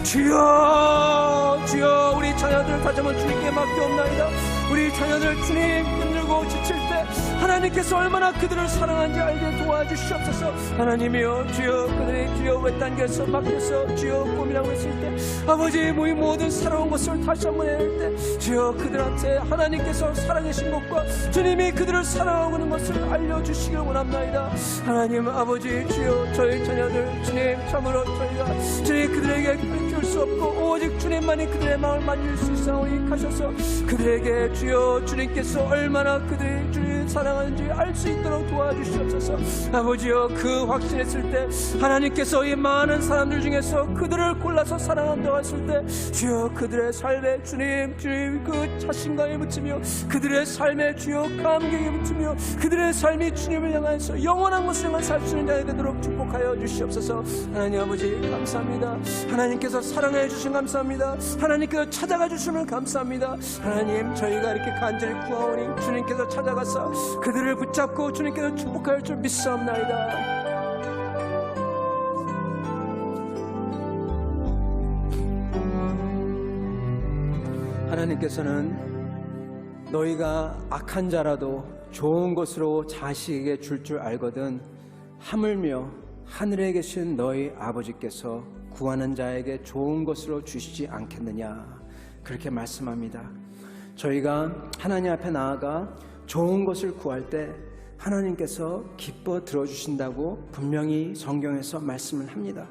주여, 주여, 우리 자녀들 다시 한번 주님께 맡겨옵나이다. 우리 자녀들 주님 힘들고 지칠 때 하나님께서 얼마나 그들을 사랑하는지 알게 도와주시옵소서. 하나님이여, 주여, 그들이 주여 외딴길에서 밖에서 주여 꿈이라고 했을 때, 아버지 이 모든 살아온 것을 다시 한번 해낼 때 주여 그들한테 하나님께서 살아계신 것과 주님이 그들을 사랑하고 있는 것을 알려주시길 원합나이다. 하나님 아버지, 주여, 저희 자녀들 주님 참으로 저희가 주님 그들에게 키울 수 없고 오직 주님
주님만이 그들의 마음을 만질 수 있사오니 가셔서 그들에게 주여 주님께서 얼마나 그들이 주님을 사랑하는지 알 수 있도록 도와주시옵소서. 아버지여, 그 확신했을 때 하나님께서 이 많은 사람들 중에서 그들을 골라서 사랑한다고 했을 때 주여 그들의 삶에 주님 그 자신감이 붙으며 그들의 삶에 주여 감격이 붙으며 그들의 삶이 주님을 향해서 영원한 것을 향해 살 수 있는 자가 되도록 축복하여 주시옵소서. 하나님 아버지 감사합니다. 하나님께서 사랑해 주신 감사합니다. 하나님께서 찾아가 주시면 감사합니다. 하나님, 저희가 이렇게 간절히 구하오니 주님께서 찾아가서 그들을 붙잡고 주님께서 축복할 줄 믿사옵나이다. 하나님께서는 너희가 악한 자라도 좋은 것으로 자식에게 줄 줄 알거든 하물며 하늘에 계신 너희 아버지께서 구하는 자에게 좋은 것으로 주시지 않겠느냐, 그렇게 말씀합니다. 저희가 하나님 앞에 나아가 좋은 것을 구할 때 하나님께서 기뻐 들어주신다고 분명히 성경에서 말씀을 합니다.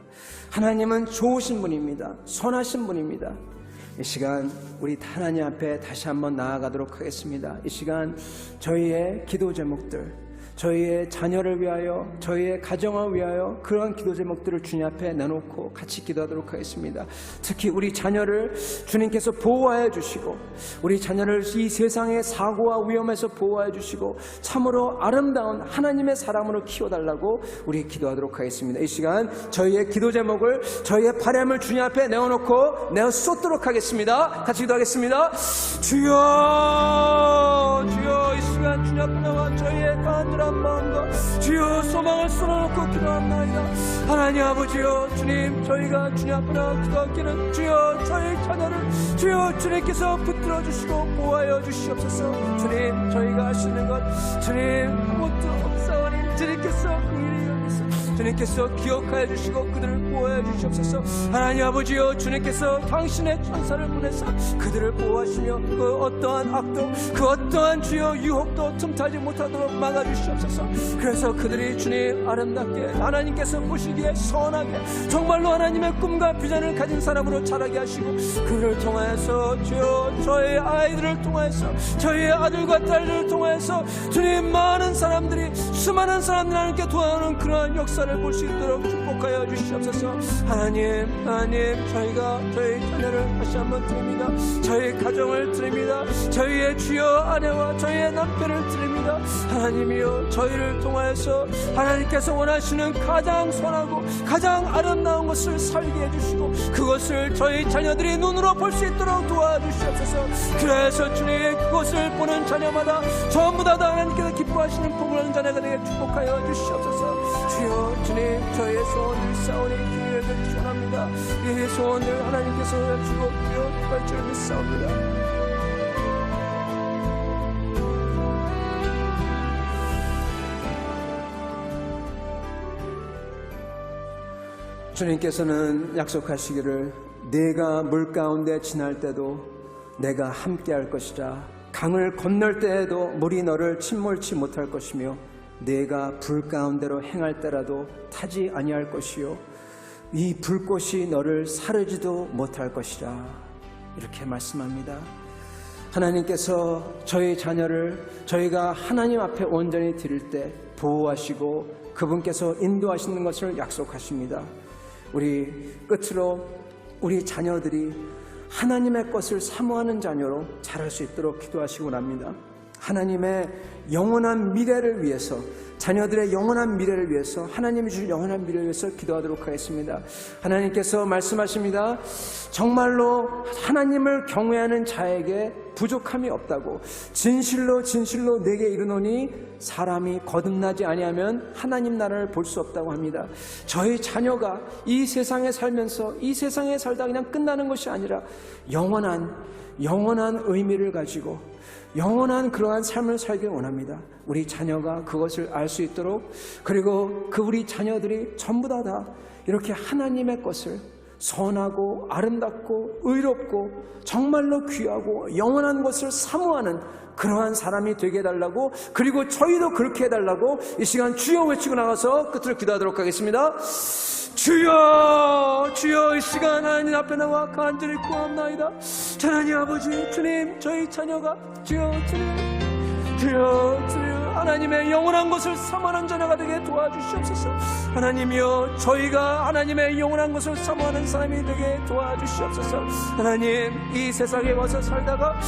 하나님은 좋으신 분입니다. 선하신 분입니다. 이 시간 우리 하나님 앞에 다시 한번 나아가도록 하겠습니다. 이 시간 저희의 기도 제목들, 저희의 자녀를 위하여, 저희의 가정을 위하여 그러한 기도 제목들을 주님 앞에 내놓고 같이 기도하도록 하겠습니다. 특히 우리 자녀를 주님께서 보호하여 주시고 우리 자녀를 이 세상의 사고와 위험에서 보호하여 주시고 참으로 아름다운 하나님의 사람으로 키워달라고 우리 기도하도록 하겠습니다. 이 시간 저희의 기도 제목을, 저희의 바람을 주님 앞에 내어놓고 내어쏟도록 하겠습니다. 같이 기도하겠습니다. 주여, 주여, 이 시간 주님 앞에 나와 저희의 간절한 마음과 주여 소망을 쏟아놓고 기도합나이다. 하나님 아버지여, 주님, 저희가 주님 앞에 나와 기도하기는 주여 저희 자녀를 주여 주님께서 붙들어 주시고 보호하여 주시옵소서. 주님, 저희가 하시는 것 주님 아무것도 없사오니 주님께서 그 일을 위해서 주님께서 기억하여 주시고 그들을 보호하여 주시옵소서. 하나님 아버지여, 주님께서 당신의 천사를 보내서 그들을 보호하시며 그 어떠한 악도 그 어떠한 주여 유혹도 틈타지 못하도록 막아주시옵소서. 그래서 그들이 주님 아름답게 하나님께서 보시기에 선하게 정말로 하나님의 꿈과 비전을 가진 사람으로 자라게 하시고 그들을 통하여서 주여 저의 아이들을 통하여서 저희의 아들과 딸들을 통하여서 주님 많은 사람들이 수많은 사람들 하나님께 도와오는 그러한 역사를 볼 수 있도록 축복하여 주시옵소서. 하나님, 저희가 저희 자녀를 다시 한번 드립니다. 저희 가정을 드립니다. 저희의 주여 아내와 저희의 남편을 드립니다. 하나님이여, 저희를 통하여서 하나님께서 원하시는 가장 선하고 가장 아름다운 것을 살게 해주시고 그것을 저희 자녀들이 눈으로 볼 수 있도록 도와주시옵소서. 그래서 주님, 그것을 보는 자녀마다 전부 다 하나님께서 기뻐하시는 복을 얻는 자녀가 되게 축복하여 주시옵소서. 주여, 주님, 저희의 소원을 쌓으니 주님을 기원합니다. 이 소원을 하나님께서 해주고 구할 줄 믿사옵니다. 주님께서는 약속하시기를 내가 물 가운데 지날 때도 내가 함께 할 것이라. 강을 건널 때에도 물이 너를 침몰치 못할 것이며 내가 불 가운데로 행할 때라도 타지 아니할 것이요 이 불꽃이 너를 사르지도 못할 것이라. 이렇게 말씀합니다. 하나님께서 저희 자녀를 저희가 하나님 앞에 온전히 드릴 때 보호하시고 그분께서 인도하시는 것을 약속하십니다. 우리 끝으로 우리 자녀들이 하나님의 것을 사모하는 자녀로 자랄 수 있도록 기도하시고 합니다. 하나님의 영원한 미래를 위해서, 자녀들의 영원한 미래를 위해서, 하나님이 주실 영원한 미래를 위해서 기도하도록 하겠습니다. 하나님께서 말씀하십니다. 정말로 하나님을 경외하는 자에게 부족함이 없다고. 진실로 진실로 내게 이르노니 사람이 거듭나지 아니하면 하나님 나라를 볼 수 없다고 합니다. 저희 자녀가 이 세상에 살면서 이 세상에 살다 그냥 끝나는 것이 아니라 영원한 의미를 가지고 영원한 그러한 삶을 살길 원합니다. 우리 자녀가 그것을 알 수 있도록, 그리고 그 우리 자녀들이 전부 다 이렇게 하나님의 것을 선하고 아름답고 의롭고 정말로 귀하고 영원한 것을 사모하는 그러한 사람이 되게 해달라고, 그리고 저희도 그렇게 해달라고 이 시간 주여 외치고 나가서 끝을 기도하도록 하겠습니다. 주여, 주여, 이 시간 하나님 앞에 나와 간절히 구합나이다. 하나님 아버지, 주님, 저희 자녀가 주여, 주여, 하나님의 영원한 것을 사모하는 자녀가 되게 도와주시옵소서. 하나님이여, 저희가 하나님의 영원한 것을 사모하는 사람이 되게 도와주시옵소서. 하나님, 이 세상에 와서 살다가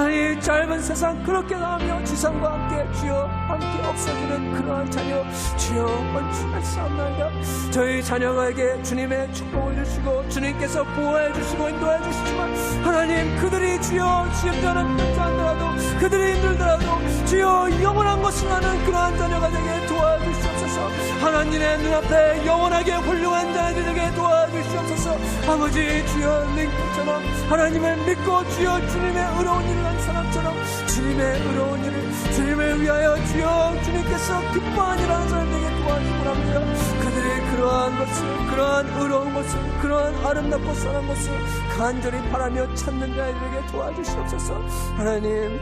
이 짧은 세상 그렇게 나가며 지상과 함께 주여 함께 없어지는 그러한 자녀 주여 원추할사옵나이다. 저희 자녀에게 주님의 축복을 주시고 주님께서 보호해 주시고 인도해 주시지만, 하나님, 그들이 주여 지금처럼 힘들더라도, 그들이 힘들더라도 주여 영원한 것을 하는 그러한 자녀가 되게 도와주시옵소서. 하나님의 눈앞에 영원하게 훌륭한 자녀들이 되게 도와주시옵소서. 아버지, 주여 능처럼 하나님을 믿고 주여 주님의 의로운 일을 한 사람처럼 주님의 의로운 일을 주님을 위하여 주여 주님께서 기뻐하는 일을 하는 사람 되게 도와주시고 합니다. 그들이 그러한 것을, 그러한 의로운 것을, 그러한 아름답고 선한 것을 간절히 바라며 찾는 자들에게 도와주시옵소서. 하나님,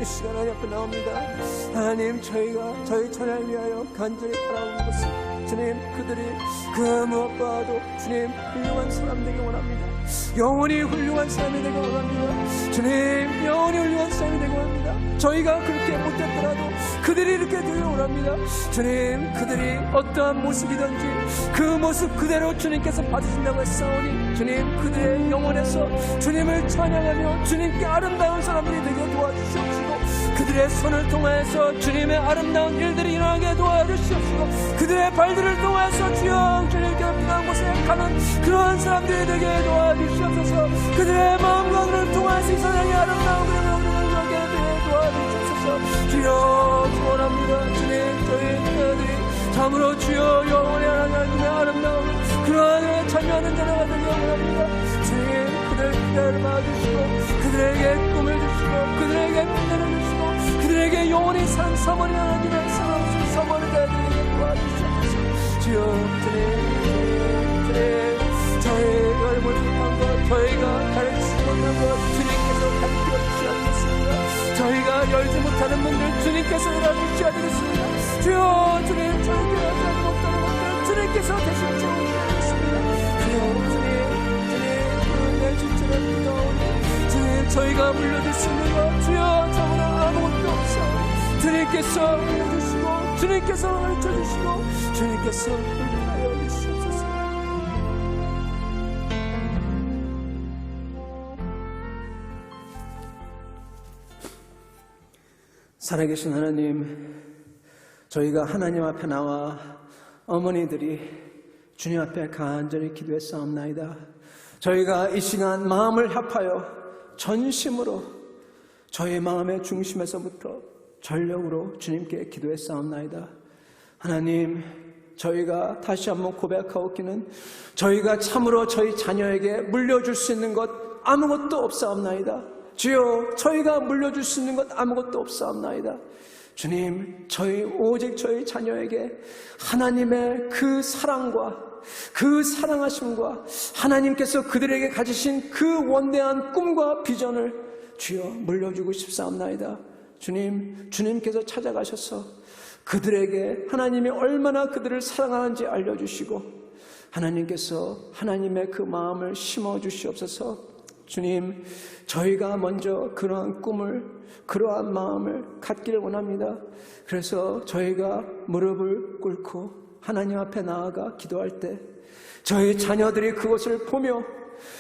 이 시간 하나님 앞에 나옵니다. 하나님, 저희가 저희 자녀를 위하여 간절히 바라는 것을 주님, 그들이 그 무엇보다도 주님 훌륭한 사람 되기 원합니다. 영원히 훌륭한 사람이 되기 원합니다. 주님, 영원히 훌륭한 사람이 되기 원합니다. 저희가 그렇게 못했더라도 그들이 이렇게 되기 원합니다. 주님, 그들이 어떠한 모습이든지 그 모습 그대로 주님께서 받으신다고 했사오니 주님, 그들의 영혼에서 주님을 찬양하며 주님께 아름다운 사람들이 되게 도와주시옵시고, 그들의 손을 통하여서 주님의 아름다운 일들이 일어나게 도와주시옵시고, 그들의 발들을 통하여서 주여 주님께서 피난 곳에 가는 그러한 사람들이 되게 도와주시옵소서. 그들의 마음과 눈을 통하여서 이 세상의 아름다운 그런 일들을 되게 도와주시옵소서. 주여 구원합니다. 주님, 저희 자녀들이 참으로 주여 영원히 하나님의 아름다운 그러한 참여하는 자녀가 되게 원합니다. 주님, 그들 기대를 막아주시고 그들에게 꿈을 주시고 그들에게 믿음을 주시고 그들에게 영원히 산 사모니 하나님의 사랑을 사모하는 자들에게 도와주시옵소서. 주여, 주님, 저희가 못한 것, 저희가 가르치지 못한 것 주님께서 가르쳐 주시옵소서. 저희가 열지 못하는 문들 주님께서 열어주셔야 되겠습니다. 주여, 주님, 저희가 열지 못하는 것들 주님께서 대신 채워주시겠습니다. 주여, 내 주처럼 믿어오니 주님, 저희가 물려줄 수 있는 것 주여 참으로 아무것도 없어. 주님께서 물려주시고 주님께서 가르쳐주시고 주님께서 인도하여 주시옵소서.
살아계신 하나님, 저희가 하나님 앞에 나와 어머니들이 주님 앞에 간절히 기도했사옵나이다. 저희가 이 시간 마음을 합하여 전심으로 저희 마음의 중심에서부터 전력으로 주님께 기도했사옵나이다. 하나님, 저희가 다시 한번 고백하옵기는 저희가 참으로 저희 자녀에게 물려줄 수 있는 것 아무것도 없사옵나이다. 주여, 저희가 물려줄 수 있는 것 아무것도 없사옵나이다. 주님, 오직 저희 자녀에게 하나님의 그 사랑과 그 사랑하심과 하나님께서 그들에게 가지신 그 원대한 꿈과 비전을 주여 물려주고 싶사옵나이다. 주님, 주님께서 찾아가셔서 그들에게 하나님이 얼마나 그들을 사랑하는지 알려주시고 하나님께서 하나님의 그 마음을 심어주시옵소서. 주님, 저희가 먼저 그러한 꿈을, 그러한 마음을 갖기를 원합니다. 그래서 저희가 무릎을 꿇고 하나님 앞에 나아가 기도할 때 저희 자녀들이 그것을 보며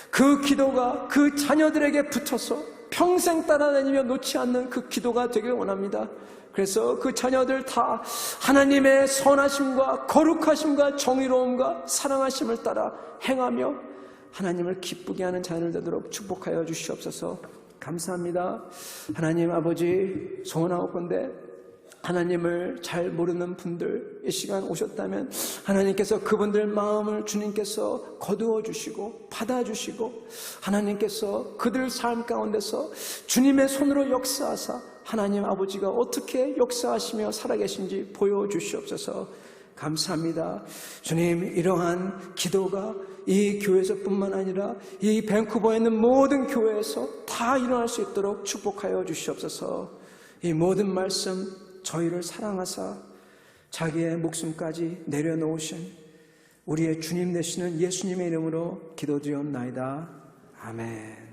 그 기도가 그 자녀들에게 붙어서 평생 따라다니며 놓지 않는 그 기도가 되길 원합니다. 그래서 그 자녀들 다 하나님의 선하심과 거룩하심과 정의로움과 사랑하심을 따라 행하며 하나님을 기쁘게 하는 자녀를 되도록 축복하여 주시옵소서. 감사합니다. 하나님 아버지, 소원하옵건대 하나님을 잘 모르는 분들 이 시간 오셨다면 하나님께서 그분들 마음을 주님께서 거두어 주시고 받아주시고 하나님께서 그들 삶 가운데서 주님의 손으로 역사하사 하나님 아버지가 어떻게 역사하시며 살아계신지 보여주시옵소서.
감사합니다. 주님, 이러한 기도가 이 교회에서뿐만 아니라 이 밴쿠버에 있는 모든 교회에서 다 일어날 수 있도록 축복하여 주시옵소서. 이 모든 말씀 저희를 사랑하사 자기의 목숨까지 내려놓으신 우리의 주님 되시는 예수님의 이름으로 기도드리옵나이다. 아멘.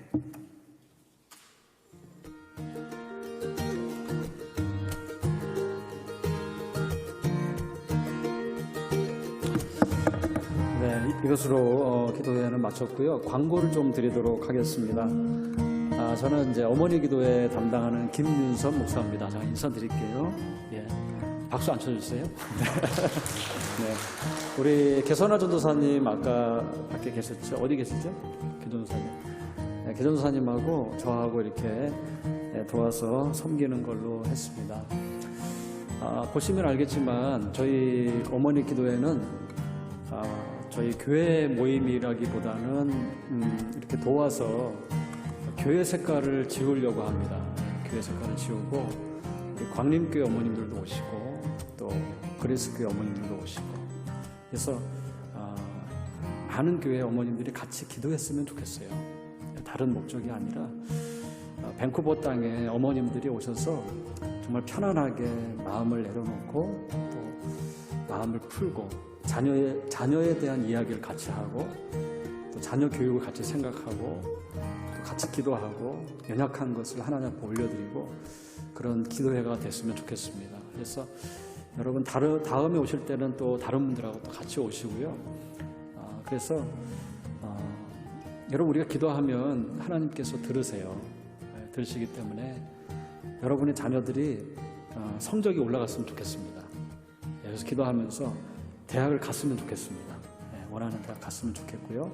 이것으로 기도회는 마쳤고요. 광고를 좀 드리도록 하겠습니다. 저는 이제 어머니 기도회 담당하는 김윤선 목사입니다. 제가 인사드릴게요. 예. 박수 안 쳐주세요. 네. 우리 개선화 전도사님 아까 밖에 계셨죠? 어디 계시죠? 개전도사님. 네, 개전도사님하고 저하고 이렇게 도와서 섬기는 걸로 했습니다. 보시면 알겠지만 저희 어머니 기도회는 저희 교회 모임이라기보다는 이렇게 도와서 교회 색깔을 지우려고 합니다. 교회 색깔을 지우고 우리 광림교회 어머님들도 오시고 또 그리스교회 어머님들도 오시고 그래서 많은 교회 어머님들이 같이 기도했으면 좋겠어요. 다른 목적이 아니라 밴쿠버 땅에 어머님들이 오셔서 정말 편안하게 마음을 내려놓고 또 마음을 풀고 자녀에 대한 이야기를 같이 하고 또 자녀 교육을 같이 생각하고 또 같이 기도하고 연약한 것을 하나님 앞에 올려드리고 그런 기도회가 됐으면 좋겠습니다. 그래서 여러분 다음에 오실 때는 또 다른 분들하고 또 같이 오시고요. 그래서 여러분 우리가 기도하면 하나님께서 들으세요. 들으시기 때문에 여러분의 자녀들이 성적이 올라갔으면 좋겠습니다. 그래서 기도하면서 대학을 갔으면 좋겠습니다. 원하는 대학 갔으면 좋겠고요.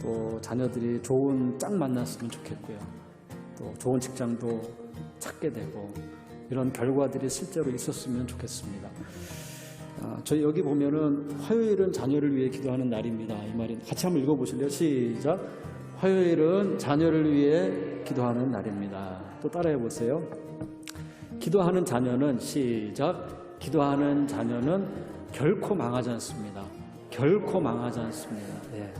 또 자녀들이 좋은 짝 만났으면 좋겠고요. 또 좋은 직장도 찾게 되고 이런 결과들이 실제로 있었으면 좋겠습니다. 저희 여기 보면은 화요일은 자녀를 위해 기도하는 날입니다. 이 말이 같이 한번 읽어보실래요? 시작. 화요일은 자녀를 위해 기도하는 날입니다. 또 따라해 보세요. 기도하는 자녀는 시작. 기도하는 자녀는 결코 망하지 않습니다. 결코 망하지 않습니다. 예.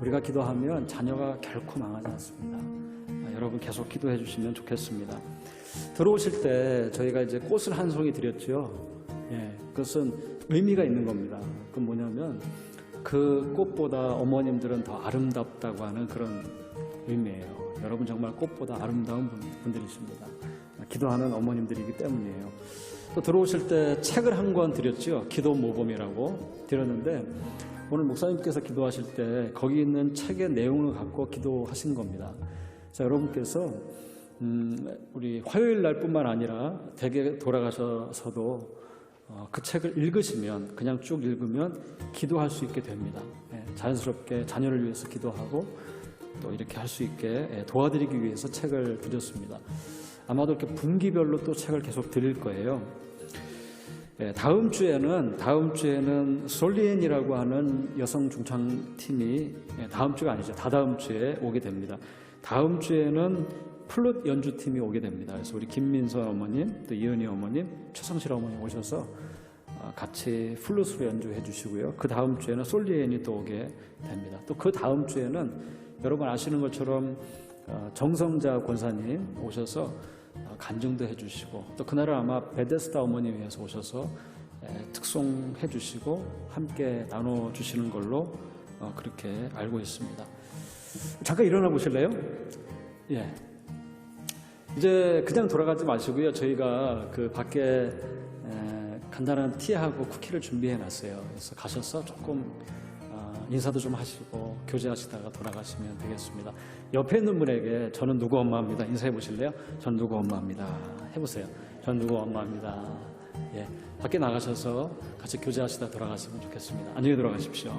우리가 기도하면 자녀가 결코 망하지 않습니다. 여러분 계속 기도해 주시면 좋겠습니다. 들어오실 때 저희가 이제 꽃을 한 송이 드렸죠. 예. 그것은 의미가 있는 겁니다. 그건 뭐냐면 그 꽃보다 어머님들은 더 아름답다고 하는 그런 의미예요. 여러분 정말 꽃보다 아름다운 분들이십니다. 기도하는 어머님들이기 때문이에요. 또 들어오실 때 책을 한 권 드렸죠. 기도 모범이라고 드렸는데 오늘 목사님께서 기도하실 때 거기 있는 책의 내용을 갖고 기도하신 겁니다. 자, 여러분께서 우리 화요일 날뿐만 아니라 댁에 돌아가셔서도 그 책을 읽으시면 그냥 쭉 읽으면 기도할 수 있게 됩니다. 자연스럽게 자녀를 위해서 기도하고 또 이렇게 할 수 있게 도와드리기 위해서 책을 드렸습니다. 아마도 이렇게 분기별로 또 책을 계속 드릴 거예요. 다음 주에는 솔리엔이라고 하는 여성 중창팀이 다음 주가 아니죠. 다다음 주에 오게 됩니다. 다음 주에는 플룻 연주팀이 오게 됩니다. 그래서 우리 김민선 어머님, 또 이은희 어머님, 최성실 어머님 오셔서 같이 플룻으로 연주해 주시고요. 그 다음 주에는 솔리엔이 또 오게 됩니다. 또 그 다음 주에는 여러분 아시는 것처럼 정성자 권사님 오셔서 간증도 해주시고 또 그날은 아마 베데스다 어머님께서 오셔서 특송해 주시고 함께 나눠주시는 걸로 그렇게 알고 있습니다. 잠깐 일어나 보실래요? 예. 이제 그냥 돌아가지 마시고요. 저희가 그 밖에 간단한 티하고 쿠키를 준비해 놨어요. 그래서 가셔서 조금 인사도 좀 하시고 교제하시다가 돌아가시면 되겠습니다. 옆에 있는 분에게 저는 누구 엄마입니다. 인사해 보실래요? 전 누구 엄마입니다. 해보세요. 전 누구 엄마입니다. 예, 밖에 나가셔서 같이 교제하시다 돌아가시면 좋겠습니다. 안녕히 돌아가십시오.